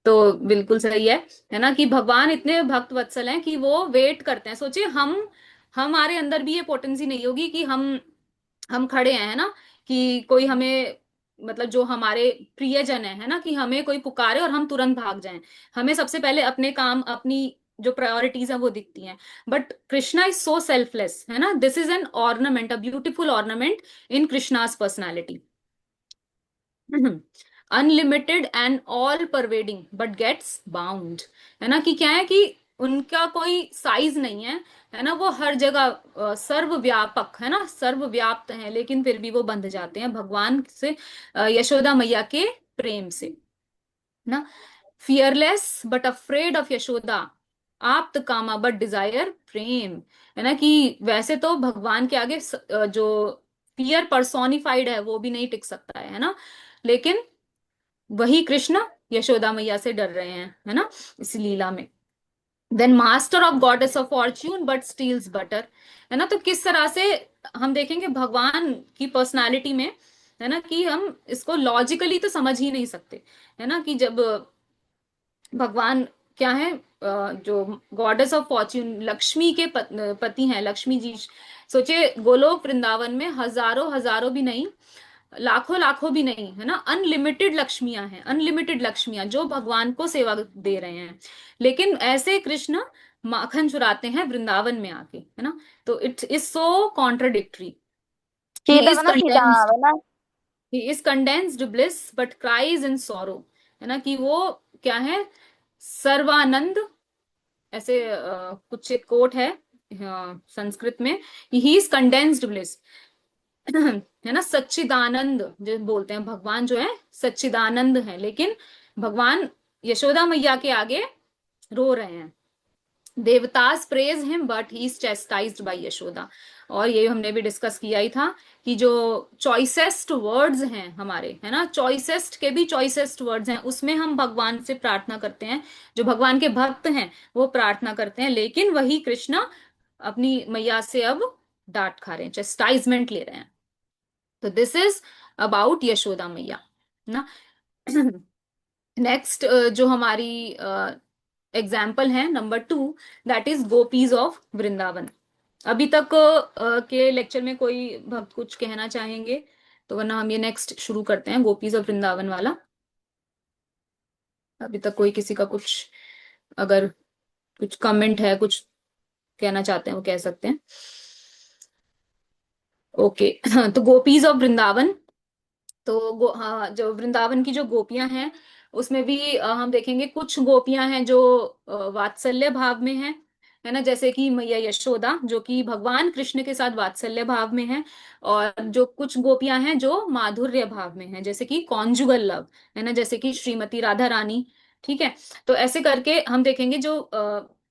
Speaker 1: तो बिल्कुल सही है ना, कि भगवान इतने भक्त वत्सल हैं कि वो वेट करते हैं। सोचिए हम, हमारे अंदर भी ये पोटेंसी नहीं होगी कि हम खड़े हैं, है ना, कि कोई हमें, मतलब जो हमारे प्रियजन है ना, कि हमें कोई पुकारे और हम तुरंत भाग जाएं। हमें सबसे पहले अपने काम, अपनी जो प्रायोरिटीज है वो दिखती हैं। But Krishna is so selfless, है ना। This is an ornament, a beautiful ornament in Krishna's personality. Unlimited and all pervading but gets bound, है ना, कि क्या है कि उनका कोई साइज नहीं है ना। वो हर जगह सर्वव्यापक, है ना, सर्वव्याप्त है, लेकिन फिर भी वो बंध जाते हैं भगवान से, यशोदा मैया के प्रेम से, ना। Fearless but afraid of Yashoda, आप्त कामा बट डिजायर प्रेम, है ना, कि वैसे तो भगवान के आगे जो फियर पर्सोनिफाइड है वो भी नहीं टिक सकता है ना, लेकिन वही कृष्ण यशोदा मैया से डर रहे हैं, है ना, इस लीला में। Then master of goddess of fortune but steals butter, है ना। तो किस तरह से हम देखेंगे भगवान की पर्सनालिटी में, है ना, कि हम इसको लॉजिकली तो समझ ही नहीं सकते, है ना, कि जब भगवान क्या है, जो गॉडेस ऑफ फॉर्च्यून, लक्ष्मी के पति हैं, लक्ष्मी जी। सोचिए गोलोक वृंदावन में हजारों हजारों भी नहीं, लाखों लाखों भी नहीं, है ना, अनलिमिटेड लक्ष्मियां हैं, अनलिमिटेड लक्ष्मियां जो भगवान को सेवा दे रहे हैं, लेकिन ऐसे कृष्ण माखन चुराते हैं वृंदावन में आके, है ना। तो it is so contradictory. He is
Speaker 7: सीधा
Speaker 1: कंडेंस्ड,
Speaker 7: सीधा
Speaker 1: he is condensed bliss but cries in sorrow, है ना, कि वो क्या है, सर्वानंद, ऐसे कुछ एक कोट है संस्कृत में, ही इज कंडेंस्ड ब्लिस, है ना, सच्चिदानंद जो बोलते हैं, भगवान जो है सच्चिदानंद है, लेकिन भगवान यशोदा मैया के आगे रो रहे हैं। देवतास praise him but he is chastised by Yashoda. और ये हमने भी डिस्कस किया ही था कि जो चॉइसेस्ट वर्ड्स हैं हमारे, है ना, चॉइसेस्ट के भी चॉइसेस्ट वर्ड्स हैं, उसमें हम भगवान से प्रार्थना करते हैं, जो भगवान के भक्त हैं वो प्रार्थना करते हैं, लेकिन वही कृष्ण अपनी मैया से अब डांट खा रहे हैं, चेस्टाइजमेंट ले रहे हैं। तो दिस इज अबाउट यशोदा मैया ना। नेक्स्ट जो हमारी एग्जाम्पल है number 2, that is gopis of Vrindavan. अभी तक के लेक्चर में कोई भक्त कुछ कहना चाहेंगे तो, वरना हम ये नेक्स्ट शुरू करते हैं गोपीज ऑफ वृंदावन वाला। अभी तक कोई किसी का कुछ, अगर कुछ कमेंट है, कुछ कहना चाहते हैं वो कह सकते हैं। ओके। तो गोपीज ऑफ वृंदावन, तो हाँ, जो वृंदावन की जो गोपियां हैं उसमें भी हम देखेंगे कुछ गोपियां हैं जो वात्सल्य भाव में हैं, है ना, जैसे कि मैया यशोदा जो कि भगवान कृष्ण के साथ वात्सल्य भाव में है, और जो कुछ गोपियां हैं जो माधुर्य भाव में हैं, जैसे कि कॉन्जुगल लव, है ना, जैसे कि श्रीमती राधा रानी। ठीक है, तो ऐसे करके हम देखेंगे जो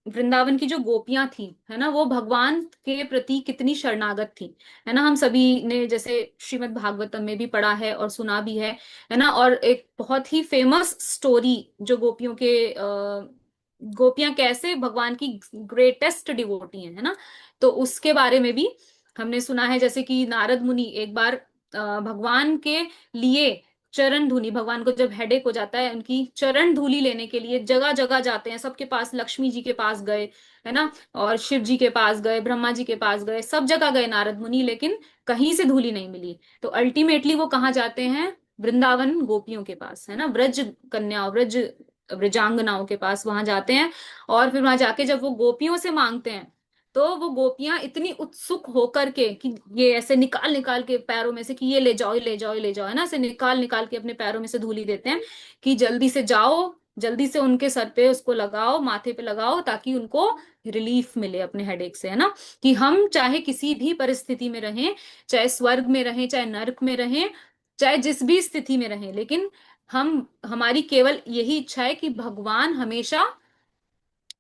Speaker 1: वृंदावन की जो गोपियां थी, है ना, वो भगवान के प्रति कितनी शरणागत थी, है ना। हम सभी ने जैसे श्रीमद् भागवतम में भी पढ़ा है और सुना भी है ना। और एक बहुत ही फेमस स्टोरी जो गोपियों के गोपियां कैसे भगवान की ग्रेटेस्ट डिवोटी हैं, है ना। तो उसके बारे में भी हमने सुना है, जैसे कि नारद मुनि एक बार भगवान के लिए चरण धूलि, भगवान को जब हेडेक हो जाता है, उनकी चरण धूलि लेने के लिए जगह जगह जाते हैं, सबके पास, लक्ष्मी जी के पास गए, है ना, और शिव जी के पास गए, ब्रह्मा जी के पास गए, सब जगह गए नारद मुनि, लेकिन कहीं से धूलि नहीं मिली। तो अल्टीमेटली वो कहाँ जाते हैं? वृंदावन गोपियों के पास, है ना, ब्रज कन्याओं, ब्रजांगनाओं के पास वहां जाते हैं। और फिर वहां जाके जब वो गोपियों से मांगते हैं, तो वो गोपियां इतनी उत्सुक होकर के कि ये ऐसे निकाल निकाल के पैरों में से कि ये ले जाओ, ये ले जाओ, ये ले जाओ, है ना, ऐसे निकाल निकाल के अपने पैरों में से धूली देते हैं कि जल्दी से जाओ, जल्दी से उनके सर पे उसको लगाओ, माथे पे लगाओ, ताकि उनको रिलीफ मिले अपने हेडेक से, है ना। कि हम चाहे किसी भी परिस्थिति में रहें, चाहे स्वर्ग में रहें, चाहे नरक में रहें, चाहे जिस भी स्थिति में रहें, लेकिन हमारी केवल यही इच्छा है कि भगवान हमेशा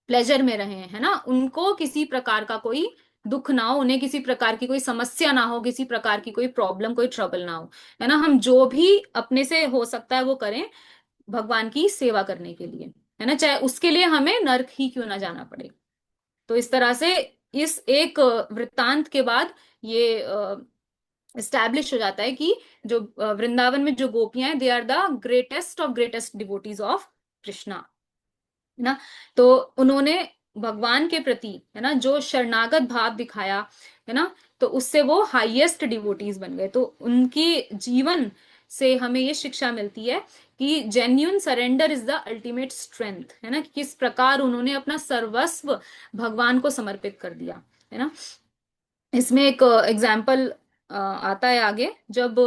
Speaker 1: प्लेजर में रहे, है ना, उनको किसी प्रकार का कोई दुख ना हो, उन्हें किसी प्रकार की कोई समस्या ना हो, किसी प्रकार की कोई प्रॉब्लम, कोई ट्रबल ना हो, है ना। हम जो भी अपने से हो सकता है वो करें भगवान की सेवा करने के लिए, है ना, चाहे उसके लिए हमें नर्क ही क्यों ना जाना पड़े। तो इस तरह से इस एक वृत्तांत के बाद ये स्टैब्लिश हो जाता है कि जो वृंदावन में जो गोपियां हैं, they are the greatest of greatest devotees of Krishna, है ना। तो उन्होंने भगवान के प्रति, है ना, जो शरणागत भाव दिखाया, है ना, तो उससे वो हाईएस्ट डिवोटीज बन गए। तो उनकी जीवन से हमें ये शिक्षा मिलती है कि genuine surrender is the ultimate strength, है ना, कि किस प्रकार उन्होंने अपना सर्वस्व भगवान को समर्पित कर दिया, है ना। इसमें एक एग्जाम्पल आता है आगे, जब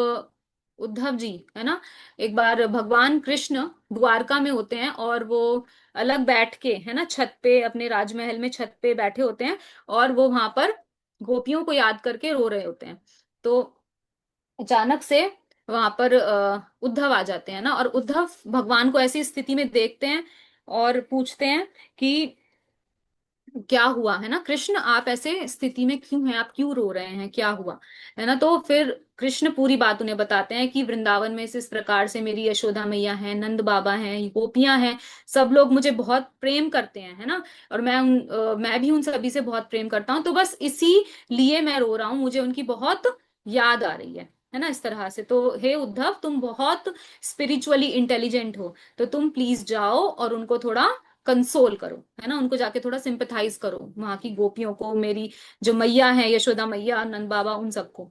Speaker 1: उद्धव जी, है ना, एक बार भगवान कृष्ण द्वारका में होते हैं और वो अलग बैठ के, है ना, छत पे, अपने राजमहल में छत पे बैठे होते हैं, और वो वहां पर गोपियों को याद करके रो रहे होते हैं। तो अचानक से वहां पर उद्धव आ जाते हैं ना, और उद्धव भगवान को ऐसी स्थिति में देखते हैं और पूछते हैं कि क्या हुआ, है ना, कृष्ण आप ऐसे स्थिति में क्यों हैं, आप क्यों रो रहे हैं, क्या हुआ, है ना। तो फिर कृष्ण पूरी बात उन्हें बताते हैं कि वृंदावन में इस प्रकार से मेरी यशोदा मैया है, नंद बाबा हैं, गोपियां हैं, सब लोग मुझे बहुत प्रेम करते हैं, है ना। और मैं भी उन सभी से बहुत प्रेम करता हूँ, तो बस इसी लिए मैं रो रहा हूँ, मुझे उनकी बहुत याद आ रही है ना, इस तरह से। तो हे उद्धव, तुम बहुत स्पिरिचुअली इंटेलिजेंट हो, तो तुम प्लीज जाओ और उनको थोड़ा कंसोल करो, है ना, उनको जाके थोड़ा सिंपथाइज करो, वहां की गोपियों को, मेरी जो मैया है, यशोदा मैया, नंद बाबा, उन सबको।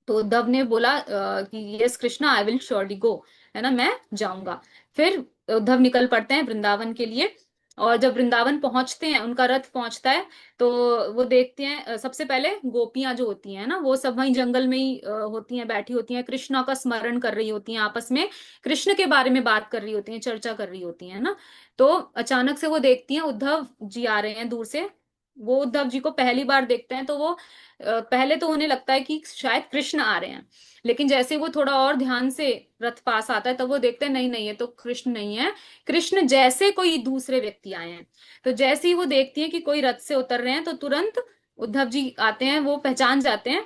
Speaker 1: तो उद्धव ने बोला कि yes Krishna, I will surely गो, है ना, मैं जाऊंगा। फिर उद्धव निकल पड़ते हैं वृंदावन के लिए। और जब वृंदावन पहुंचते हैं, उनका रथ पहुंचता है, तो वो देखते हैं सबसे पहले गोपियां जो होती हैं ना, वो सब वहीं जंगल में ही होती हैं, बैठी होती हैं, कृष्णा का स्मरण कर रही होती हैं, आपस में कृष्ण के बारे में बात कर रही होती हैं, चर्चा कर रही होती हैं ना। तो अचानक से वो देखती हैं उद्धव जी आ रहे हैं दूर से। वो उद्धव जी को पहली बार देखते हैं, तो वो पहले तो उन्हें लगता है कि शायद कृष्ण आ रहे हैं, लेकिन जैसे वो थोड़ा और ध्यान से रथ पास आता है, तब वो देखते हैं नहीं नहीं, ये तो कृष्ण नहीं है, कृष्ण जैसे कोई दूसरे व्यक्ति आए हैं। तो जैसे ही वो देखती हैं कि कोई रथ से उतर रहे हैं, तो तुरंत उद्धव जी आते हैं, वो पहचान जाते हैं,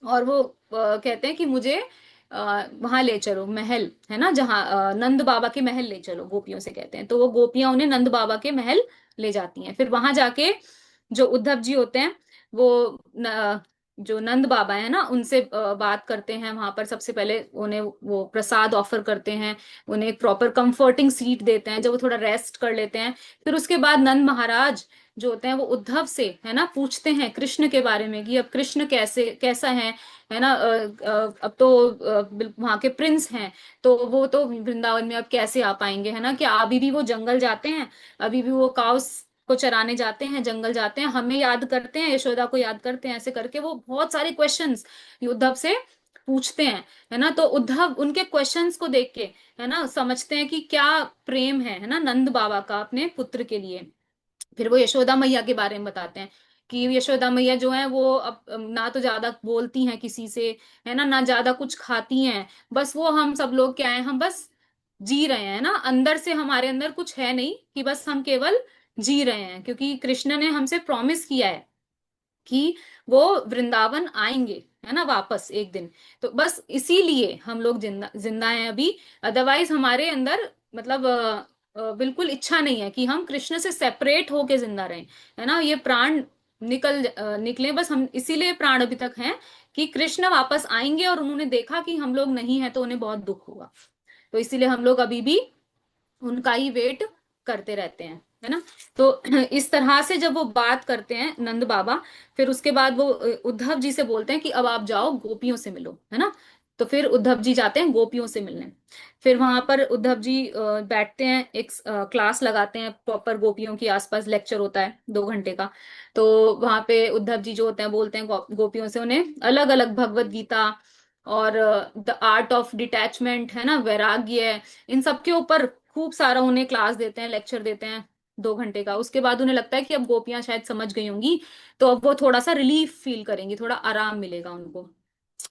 Speaker 1: और वो कहते हैं कि मुझे वहां ले चलो, महल, है ना, जहाँ नंद बाबा के महल ले चलो, गोपियों से कहते हैं। तो वो गोपियां उन्हें नंद बाबा के महल ले जाती हैं। फिर वहां जाके जो उद्धव जी होते हैं, वो जो नंद बाबा है ना, उनसे बात करते हैं। वहां पर सबसे पहले उन्हें वो प्रसाद ऑफर करते हैं, उन्हें एक प्रॉपर कंफर्टिंग सीट देते हैं, जब वो थोड़ा रेस्ट कर लेते हैं। फिर उसके बाद नंद महाराज जो होते हैं, वो उद्धव से, है ना, पूछते हैं कृष्ण के बारे में कि अब कृष्ण कैसा है ना, अब तो वहां के प्रिंस हैं, तो वो तो वृंदावन में अब कैसे आ पाएंगे, है ना, कि अभी भी वो जंगल जाते हैं, अभी भी वो काउस को चराने जाते हैं, जंगल जाते हैं, हमें याद करते हैं, यशोदा को याद करते हैं, ऐसे करके वो बहुत सारे क्वेश्चंस उद्धव से पूछते हैं, है ना। तो उद्धव उनके क्वेश्चंस को देख के, है ना, समझते हैं कि क्या प्रेम है ना, नंद बाबा का अपने पुत्र के लिए। फिर वो यशोदा मैया के बारे में बताते हैं कि यशोदा मैया जो है, वो अब ना तो ज्यादा बोलती हैं किसी से, है ना ज्यादा कुछ खाती हैं, बस वो हम सब लोग क्या है, हम बस जी रहे हैं ना, अंदर से हमारे अंदर कुछ है नहीं, कि बस हम केवल जी रहे हैं, क्योंकि कृष्ण ने हमसे प्रॉमिस किया है कि वो वृंदावन आएंगे, है ना, वापस एक दिन। तो बस इसीलिए हम लोग जिंदा जिंदा हैं अभी। अदरवाइज हमारे अंदर मतलब बिल्कुल इच्छा नहीं है कि हम कृष्ण से सेपरेट होके जिंदा रहें, है ना। ये प्राण निकले, बस हम इसीलिए प्राण अभी तक हैं कि कृष्ण वापस आएंगे, और उन्होंने देखा कि हम लोग नहीं है तो उन्हें बहुत दुख होगा। तो इसीलिए हम लोग अभी भी उनका ही वेट करते रहते हैं, है ना। तो इस तरह से जब वो बात करते हैं नंद बाबा, फिर उसके बाद वो उद्धव जी से बोलते हैं कि अब आप जाओ गोपियों से मिलो, है ना। तो फिर उद्धव जी जाते हैं गोपियों से मिलने। फिर वहां पर उद्धव जी बैठते हैं, एक क्लास लगाते हैं प्रॉपर, गोपियों के आसपास लेक्चर होता है 2 घंटे का। तो वहां पे उद्धव जी जो होते हैं बोलते हैं गोपियों से, उन्हें अलग अलग भगवत गीता और द आर्ट ऑफ डिटैचमेंट, है ना, वैराग्य, इन सब के ऊपर खूब सारा उन्हें क्लास देते हैं, लेक्चर देते हैं 2 घंटे का। उसके बाद उन्हें लगता है कि अब गोपियां शायद समझ गई होंगी, तो अब वो थोड़ा सा रिलीफ फील करेंगी, थोड़ा आराम मिलेगा उनको,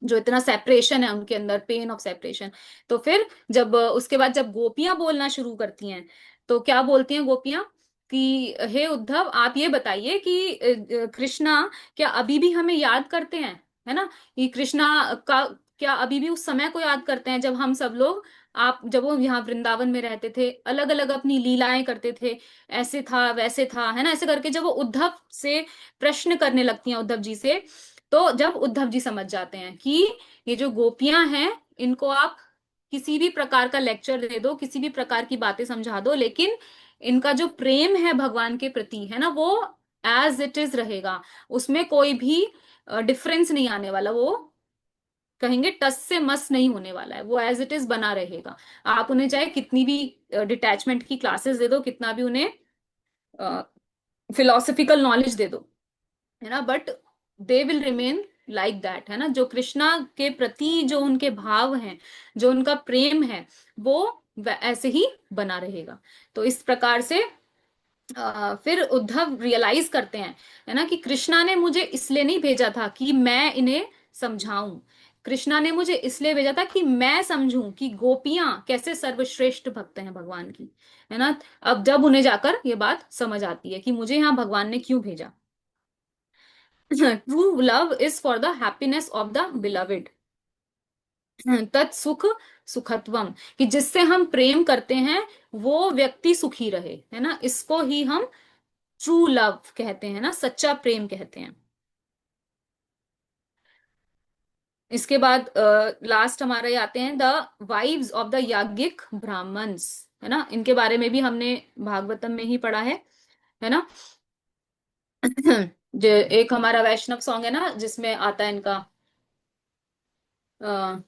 Speaker 1: जो इतना सेपरेशन है उनके अंदर, पेन ऑफ सेपरेशन। तो फिर जब उसके बाद जब गोपियां बोलना शुरू करती हैं, तो क्या बोलती हैं गोपियां कि हे उद्धव, आप ये बताइए कि कृष्णा क्या अभी भी हमें याद करते हैं, है ना। ये कृष्णा का क्या अभी भी उस समय को याद करते हैं जब हम सब लोग, आप जब वो यहाँ वृंदावन में रहते थे, अलग अलग अपनी लीलाएं करते थे, ऐसे था वैसे था, है ना, ऐसे करके जब वो उद्धव से प्रश्न करने लगती हैं, उद्धव जी से। तो जब उद्धव जी समझ जाते हैं कि ये जो गोपियां हैं, इनको आप किसी भी प्रकार का लेक्चर दे दो, किसी भी प्रकार की बातें समझा दो, लेकिन इनका जो प्रेम है भगवान के प्रति, है ना, वो एज इट इज रहेगा, उसमें कोई भी डिफरेंस नहीं आने वाला, वो कहेंगे टस से मस नहीं होने वाला है, वो एज इट इज बना रहेगा। आप उन्हें चाहे कितनी भी डिटैचमेंट की क्लासेस दे दो, कितना भी उन्हें फिलोसफिकल नॉलेज दे दो, है ना, but they will remain like that, है ना। जो कृष्णा के प्रति जो उनके भाव हैं, जो उनका प्रेम है, वो ऐसे ही बना रहेगा। तो इस प्रकार से फिर उद्धव रियलाइज करते हैं, है ना, कि कृष्णा ने मुझे इसलिए नहीं भेजा था कि मैं इन्हें समझाऊं, कृष्णा ने मुझे इसलिए भेजा था कि मैं समझूं कि गोपियां कैसे सर्वश्रेष्ठ भक्त हैं भगवान की, है ना। अब जब उन्हें जाकर ये बात समझ आती है कि मुझे यहाँ भगवान ने क्यों भेजा। True love is for the happiness of the beloved, तत्सुख सुखत्वम, कि जिससे हम प्रेम करते हैं वो व्यक्ति सुखी रहे, है ना, इसको ही हम ट्रू लव कहते हैं ना, सच्चा प्रेम कहते हैं। इसके बाद लास्ट हमारे आते हैं the wives of the yajnik brahmins, है ना। इनके बारे में भी हमने भागवतम में ही पढ़ा है ना। जो एक हमारा वैष्णव सॉन्ग है ना, जिसमें आता है इनका अ,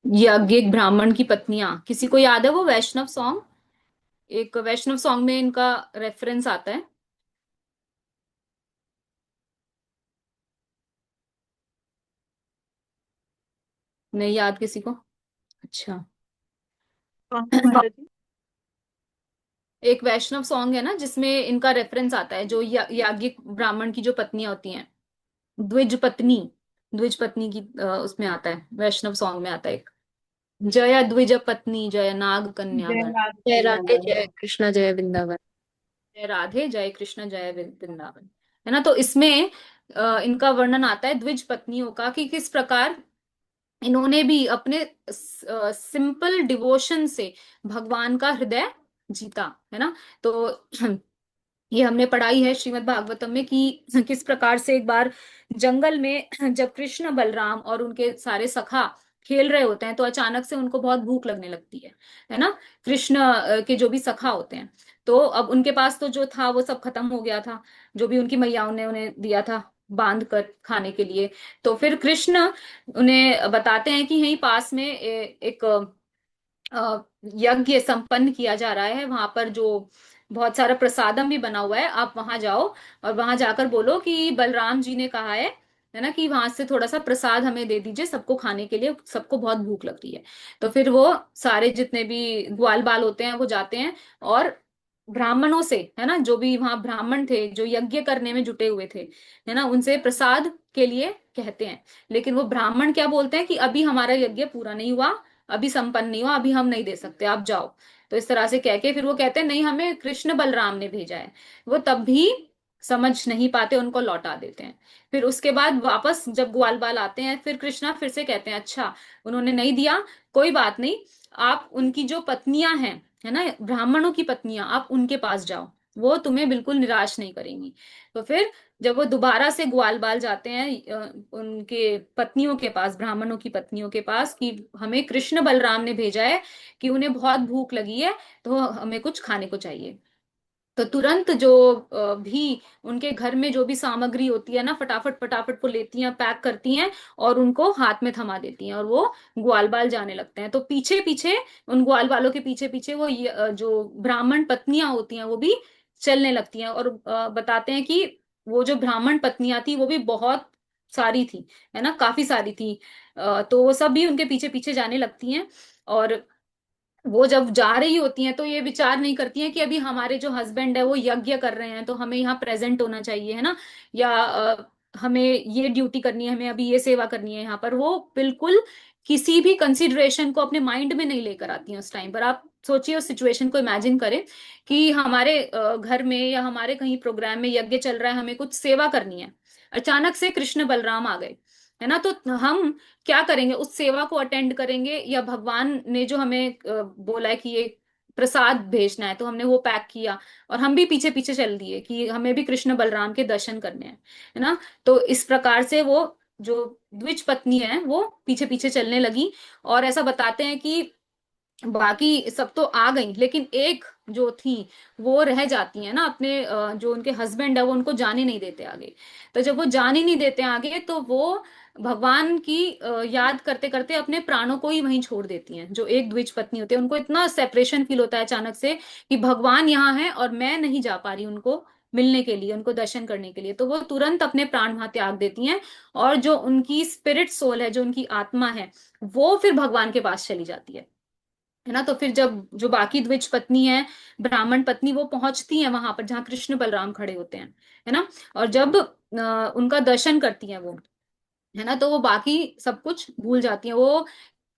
Speaker 1: याज्ञिक ब्राह्मण की पत्नियां, किसी को याद है वो वैष्णव सॉन्ग? एक वैष्णव सॉन्ग में इनका रेफरेंस आता है। नहीं याद किसी को? अच्छा।
Speaker 2: कौन सा माता जी?
Speaker 1: एक वैष्णव सॉन्ग है ना जिसमें इनका रेफरेंस आता है, जो याज्ञिक ब्राह्मण की जो पत्नियां होती हैं, द्विज पत्नी, द्विज पत्नी की उसमें आता है, वैष्णव सॉन्ग में आता है एक, जय द्विज पत्नी जय नाग
Speaker 2: जय
Speaker 1: कन्यागण,
Speaker 2: राधे
Speaker 4: जय राधे,
Speaker 2: वृंदावन।
Speaker 4: जय कृष्णा, जय वृंदावन।
Speaker 1: जय राधे जय कृष्ण जय वृंदावन, है ना। तो इसमें इनका वर्णन आता है द्विज पत्नियों का, कि किस प्रकार इन्होंने भी अपने सिंपल डिवोशन से भगवान का हृदय जीता, है ना। तो ये हमने पढ़ाई है श्रीमद् भागवतम में कि किस प्रकार से एक बार जंगल में जब कृष्ण बलराम और उनके सारे सखा खेल रहे होते हैं, तो अचानक से उनको बहुत भूख लगने लगती है ना। कृष्ण के जो भी सखा होते हैं, तो अब उनके पास तो जो था वो सब खत्म हो गया था, जो भी उनकी मैयाओं ने उन्हें दिया था बांध कर खाने के लिए। तो फिर कृष्ण उन्हें बताते हैं कि यहीं पास में एक यज्ञ संपन्न किया जा रहा है, वहां पर जो बहुत सारा प्रसादम भी बना हुआ है, आप वहां जाओ और वहां जाकर बोलो कि बलराम जी ने कहा है ना, कि वहां से थोड़ा सा प्रसाद हमें दे दीजिए, सबको खाने के लिए, सबको बहुत भूख लग रही है। तो फिर वो सारे जितने भी ग्वाल बाल होते हैं वो जाते हैं और ब्राह्मणों से, है ना, जो भी वहां ब्राह्मण थे जो यज्ञ करने में जुटे हुए थे, है ना, उनसे प्रसाद के लिए कहते हैं। लेकिन वो ब्राह्मण क्या बोलते हैं कि अभी हमारा यज्ञ पूरा नहीं हुआ, अभी संपन्न नहीं हो, अभी हम नहीं दे सकते, आप जाओ। तो इस तरह से कह के फिर वो कहते हैं नहीं, हमें कृष्ण बलराम ने भेजा है। वो तब भी समझ नहीं पाते, उनको लौटा देते हैं। फिर उसके बाद वापस जब ग्वाल बाल आते हैं, फिर कृष्णा फिर से कहते हैं अच्छा उन्होंने नहीं दिया, कोई बात नहीं, आप उनकी जो पत्नियां हैं, है ना, ब्राह्मणों की पत्नियां, आप उनके पास जाओ, वो तुम्हें बिल्कुल निराश नहीं करेंगी। तो फिर जब वो दोबारा से ग्वाल बाल जाते हैं उनके पत्नियों के पास, ब्राह्मणों की पत्नियों के पास, कि हमें कृष्ण बलराम ने भेजा है कि उन्हें बहुत भूख लगी है, तो हमें कुछ खाने को चाहिए। तो तुरंत जो भी उनके घर में जो भी सामग्री होती है ना, फटाफट फटाफट वो लेती हैं, पैक करती हैं और उनको हाथ में थमा देती हैं, और वो ग्वाल बाल जाने लगते हैं। तो पीछे पीछे, उन ग्वाल बालों के पीछे पीछे वो जो ब्राह्मण पत्नियां होती हैं वो भी चलने लगती हैं। और बताते हैं कि वो जो ब्राह्मण पत्नियां थी वो भी बहुत सारी थी, है ना, काफी सारी थी। तो वो सब भी उनके पीछे पीछे जाने लगती हैं। और वो जब जा रही होती हैं तो ये विचार नहीं करती हैं कि अभी हमारे जो हस्बैंड है वो यज्ञ कर रहे हैं तो हमें यहाँ प्रेजेंट होना चाहिए, है ना, या हमें ये ड्यूटी करनी है, हमें अभी ये सेवा करनी है यहाँ पर। वो बिल्कुल किसी भी कंसिडरेशन को अपने माइंड में नहीं लेकर आती हैं उस टाइम पर। आप सोचिए, उस सिचुएशन को इमेजिन करें कि हमारे घर में या हमारे कहीं प्रोग्राम में यज्ञ चल रहा है, हमें कुछ सेवा करनी है, अचानक से कृष्ण बलराम आ गए, है ना, तो हम क्या करेंगे? उस सेवा को अटेंड करेंगे, या भगवान ने जो हमें बोला है कि ये प्रसाद भेजना है तो हमने वो पैक किया और हम भी पीछे पीछे चल दिए कि हमें भी कृष्ण बलराम के दर्शन करने हैं, है ना। तो इस प्रकार से वो जो द्विज पत्नी है वो पीछे पीछे चलने लगी। और ऐसा बताते हैं कि बाकी सब तो आ गई, लेकिन एक जो थी वो रह जाती है ना, अपने जो उनके हस्बैंड है वो उनको जाने नहीं देते आगे। तो जब वो जाने नहीं देते आगे तो वो भगवान की याद करते करते अपने प्राणों को ही वहीं छोड़ देती हैं। जो एक द्विज पत्नी होती है उनको इतना सेपरेशन फील होता है अचानक से कि भगवान यहाँ है और मैं नहीं जा पा रही उनको मिलने के लिए, उनको दर्शन करने के लिए। तो वो तुरंत अपने प्राण वहां त्याग देती हैं, और जो उनकी स्पिरिट सोल है, जो उनकी आत्मा है, वो फिर भगवान के पास चली जाती है ना। तो फिर जब जो बाकी द्विज पत्नी है, ब्राह्मण पत्नी, वो पहुंचती है वहां पर जहाँ कृष्ण बलराम खड़े होते हैं, है ना, और जब उनका दर्शन करती हैं वो, है ना, तो वो बाकी सब कुछ भूल जाती हैं। वो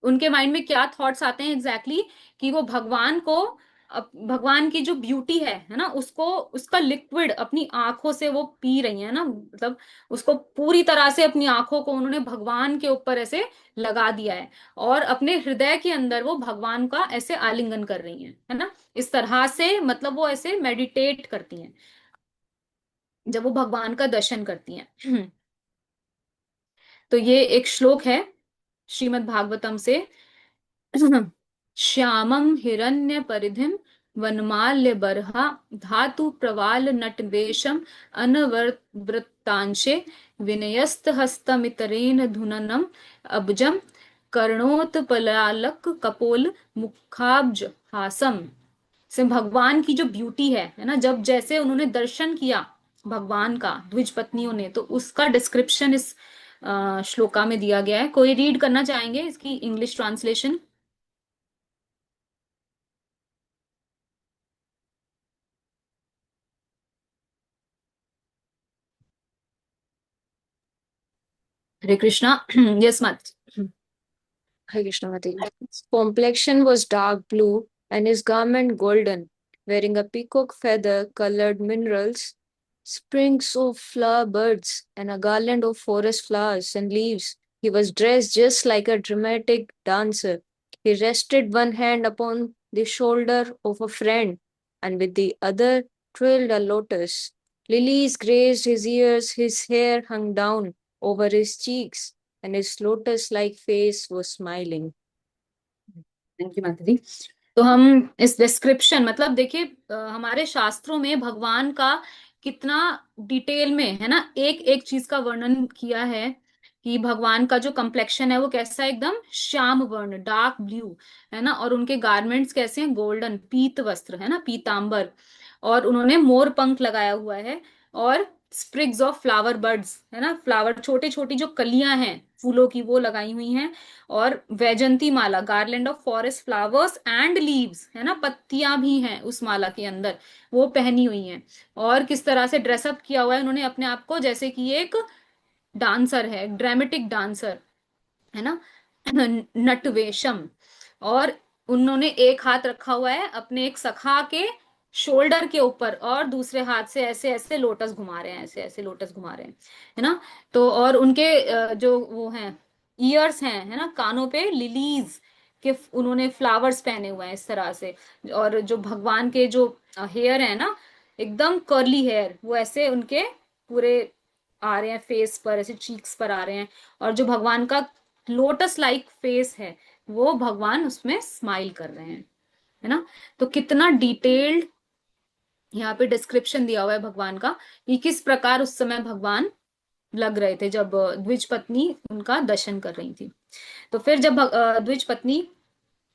Speaker 1: उनके माइंड में क्या थॉट्स आते हैं एग्जैक्टली exactly, कि वो भगवान को, भगवान की जो ब्यूटी है ना, उसको, उसका लिक्विड अपनी आंखों से वो पी रही है ना, मतलब उसको पूरी तरह से अपनी आंखों को उन्होंने भगवान के ऊपर ऐसे लगा दिया है, और अपने हृदय के अंदर वो भगवान का ऐसे आलिंगन कर रही है ना। इस तरह से मतलब वो ऐसे मेडिटेट करती हैं जब वो भगवान का दर्शन करती हैं। तो ये एक श्लोक है श्रीमद् भागवतम से। श्यामं हिरण्य परिधिम वनमाल्य बर्हा धातु प्रवाल नटवेशम अनवरतांशे विनयस्त हस्तमितरेण धुननम अब्जम कर्णोत्पलालक कपोल मुखाब्ज हासम। से भगवान की जो ब्यूटी है ना, जब जैसे उन्होंने दर्शन किया भगवान का द्विज पत्नियों ने, तो उसका डिस्क्रिप्शन इस श्लोका में दिया गया है। कोई रीड करना चाहेंगे इसकी इंग्लिश ट्रांसलेशन? हरे कृष्णा। यस मत।
Speaker 4: Hare Krishna Mataji. His complexion was dark blue and his garment golden, wearing a peacock feather colored minerals, sprigs of flower birds, and a garland of forest flowers and leaves. He was dressed just like a dramatic dancer. He rested one hand upon the shoulder of a friend, and with the other trailed a lotus. Lilies graced his ears, his hair hung down over his cheeks, and his lotus-like face was smiling.
Speaker 1: Thank you माता जी। तो हम इस description, मतलब देखिए हमारे शास्त्रों में भगवान का कितना डिटेल में, है ना, एक एक चीज का वर्णन किया है कि भगवान का जो कम्प्लेक्शन है वो कैसा है, एकदम श्याम वर्ण, डार्क ब्लू, है ना, और उनके गारमेंट्स कैसे हैं, गोल्डन, पीत वस्त्र, है ना, पीतांबर, और उन्होंने मोर पंख लगाया हुआ है, और स्प्रिग्स ऑफ फ्लावर बर्ड्स, है ना, फ्लावर, छोटी छोटी जो कलियां हैं फूलों की, वो लगाई हुई हैं, और वैजंती माला, garland of forest flowers and leaves, है ना, पत्तियां भी हैं उस माला के अंदर, वो पहनी हुई हैं। और किस तरह से ड्रेसअप किया हुआ है उन्होंने अपने आप को, जैसे कि एक डांसर है, ड्रामेटिक डांसर, है ना। नटवेशम, और उन्होंने एक हाथ रखा हुआ है अपने एक सखा के शोल्डर के ऊपर और दूसरे हाथ से ऐसे ऐसे लोटस घुमा रहे हैं, ऐसे ऐसे लोटस घुमा रहे हैं, है ना। तो और उनके जो वो हैं ईयर्स हैं, है ना, कानों पे लिलीज के उन्होंने फ्लावर्स पहने हुए हैं इस तरह से। और जो भगवान के जो हेयर है ना, एकदम कर्ली हेयर, वो ऐसे उनके पूरे आ रहे हैं फेस पर, ऐसे चीक्स पर आ रहे हैं। और जो भगवान का लोटस लाइक फेस है, वो भगवान उसमें स्माइल कर रहे हैं, है ना। तो कितना डिटेल्ड यहाँ पे डिस्क्रिप्शन दिया हुआ है भगवान का कि किस प्रकार उस समय भगवान लग रहे थे जब द्विज पत्नी उनका दर्शन कर रही थी। तो फिर जब द्विज पत्नी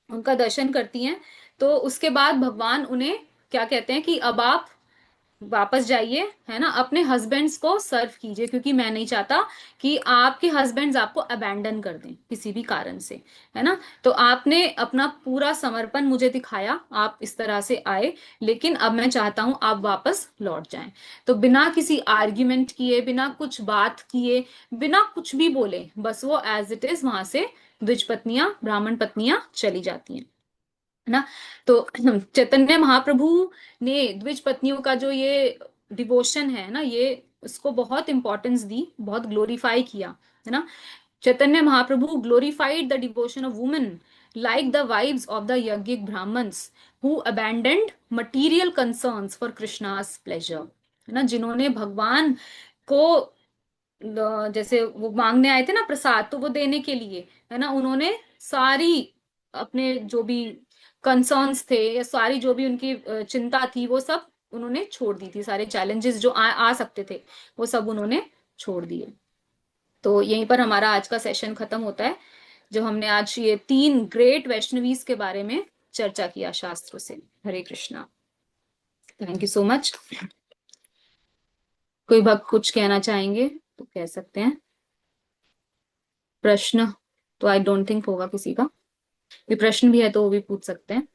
Speaker 1: उनका दर्शन करती हैं, तो उसके बाद भगवान उन्हें क्या कहते हैं कि अब आप वापस जाइए, है ना, अपने हस्बैंड्स को सर्व कीजिए, क्योंकि मैं नहीं चाहता कि आपके हस्बैंड्स आपको अबैंडन कर दें किसी भी कारण से, है ना। तो आपने अपना पूरा समर्पण मुझे दिखाया, आप इस तरह से आए, लेकिन अब मैं चाहता हूं आप वापस लौट जाएं। तो बिना किसी आर्ग्यूमेंट किए, बिना कुछ बात किए, बिना कुछ भी बोले, बस वो एज इट इज वहां से द्विज पत्नियां, ब्राह्मण पत्नियां चली जाती हैं, है ना। तो चैतन्य महाप्रभु ने द्विज पत्नियों का जो ये डिवोशन है ना, ये उसको बहुत इंपॉर्टेंस दी, बहुत ग्लोरीफाई किया, है ना। Chaitanya Mahaprabhu glorified the devotion of women like the wives of the yajnik brahmans who abandoned material concerns for Krishna's pleasure, है ना, जिन्होंने भगवान को जैसे वो मांगने आए थे ना प्रसाद, तो वो देने के लिए, है ना, उन्होंने सारी अपने जो भी कंसर्न्स थे या सारी जो भी उनकी चिंता थी, वो सब उन्होंने छोड़ दी थी, सारे चैलेंजेस जो आ सकते थे वो सब उन्होंने छोड़ दिए। तो यहीं पर हमारा आज का सेशन खत्म होता है, जो हमने आज ये 3 ग्रेट वैष्णवीज के बारे में चर्चा किया शास्त्रों से। Hare Krishna. Thank you so much. कोई भक्त कुछ कहना चाहेंगे तो कह सकते हैं। प्रश्न तो आई डोंट थिंक होगा किसी का, कोई प्रश्न भी है तो वो भी पूछ सकते हैं।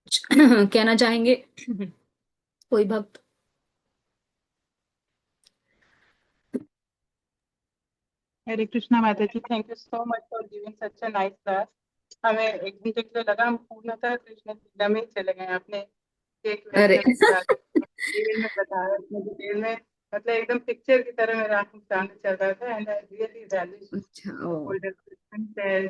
Speaker 1: कुछ कहना चाहेंगे कोई भक्त?
Speaker 2: हरे कृष्णा माता जी, thank you so much for giving such a nice class. हमें एक घंटे के लिए लगा हम पूर्णतः कृष्ण लीला में ही चले गए। आपने एक
Speaker 1: अरे
Speaker 2: वैष्णवी के बारे में डिटेल में बताया, इतने डिटेल में, मतलब एकदम पिक्चर की तरह मेरे आंखों के सामने चल रहा था। एंड आई रियली वैल्यू
Speaker 1: अच्छा, ओ
Speaker 2: ओल्डर क्रिश्चियन, चाहे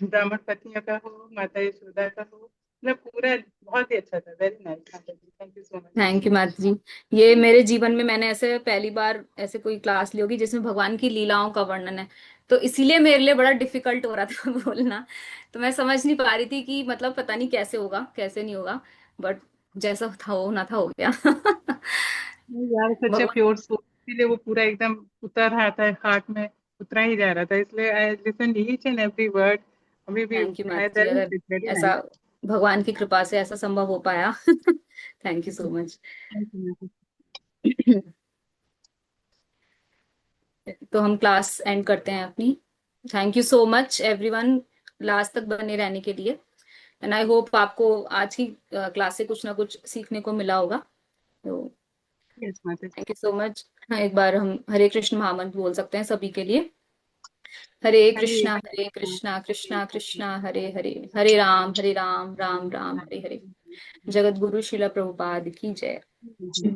Speaker 2: ब्राह्मण पत्नियों का हो, माता यशोदा का हो, मतलब पूरा बहुत ही अच्छा था। वेरी नाइस माता जी, thank you so much.
Speaker 1: Thank you माता जी। ये मेरे जीवन में मैंने ऐसे पहली बार ऐसे कोई क्लास ली होगी जिसमें भगवान की लीलाओं का वर्णन है, तो इसीलिए मेरे लिए बड़ा डिफिकल्ट हो रहा था बोलना। तो मैं समझ नहीं पा रही थी कि मतलब पता नहीं कैसे होगा कैसे नहीं होगा, बट जैसा था होना था हो गया
Speaker 2: नहीं यार, सच ए
Speaker 1: भगवान।
Speaker 2: प्योर सोल, इसीलिए वो पूरा एकदम उतर रहा था हार्ट में, उतरा ही जा रहा था, इसलिए I listen each and every word. अभी भी
Speaker 1: थैंक यू
Speaker 2: आई,
Speaker 1: माता जी,
Speaker 2: दैट
Speaker 1: अगर
Speaker 2: वाज वेरी नाइस।
Speaker 1: ऐसा भगवान की कृपा से ऐसा संभव हो पाया thank you so much.
Speaker 2: Thank you.
Speaker 1: तो हम क्लास एंड करते हैं अपनी। Thank you so much everyone last तक बने रहने के लिए, एंड आई होप आपको आज की क्लास से कुछ ना कुछ सीखने को मिला होगा। तो
Speaker 2: यस माता जी।
Speaker 1: Thank you so much. एक बार हम हरे कृष्ण महामंत्र बोल सकते हैं सभी के लिए। हरे कृष्णा कृष्णा कृष्णा हरे हरे, हरे राम राम राम हरे हरे। जगत गुरु शिला प्रभुपाद की जय।
Speaker 2: हरे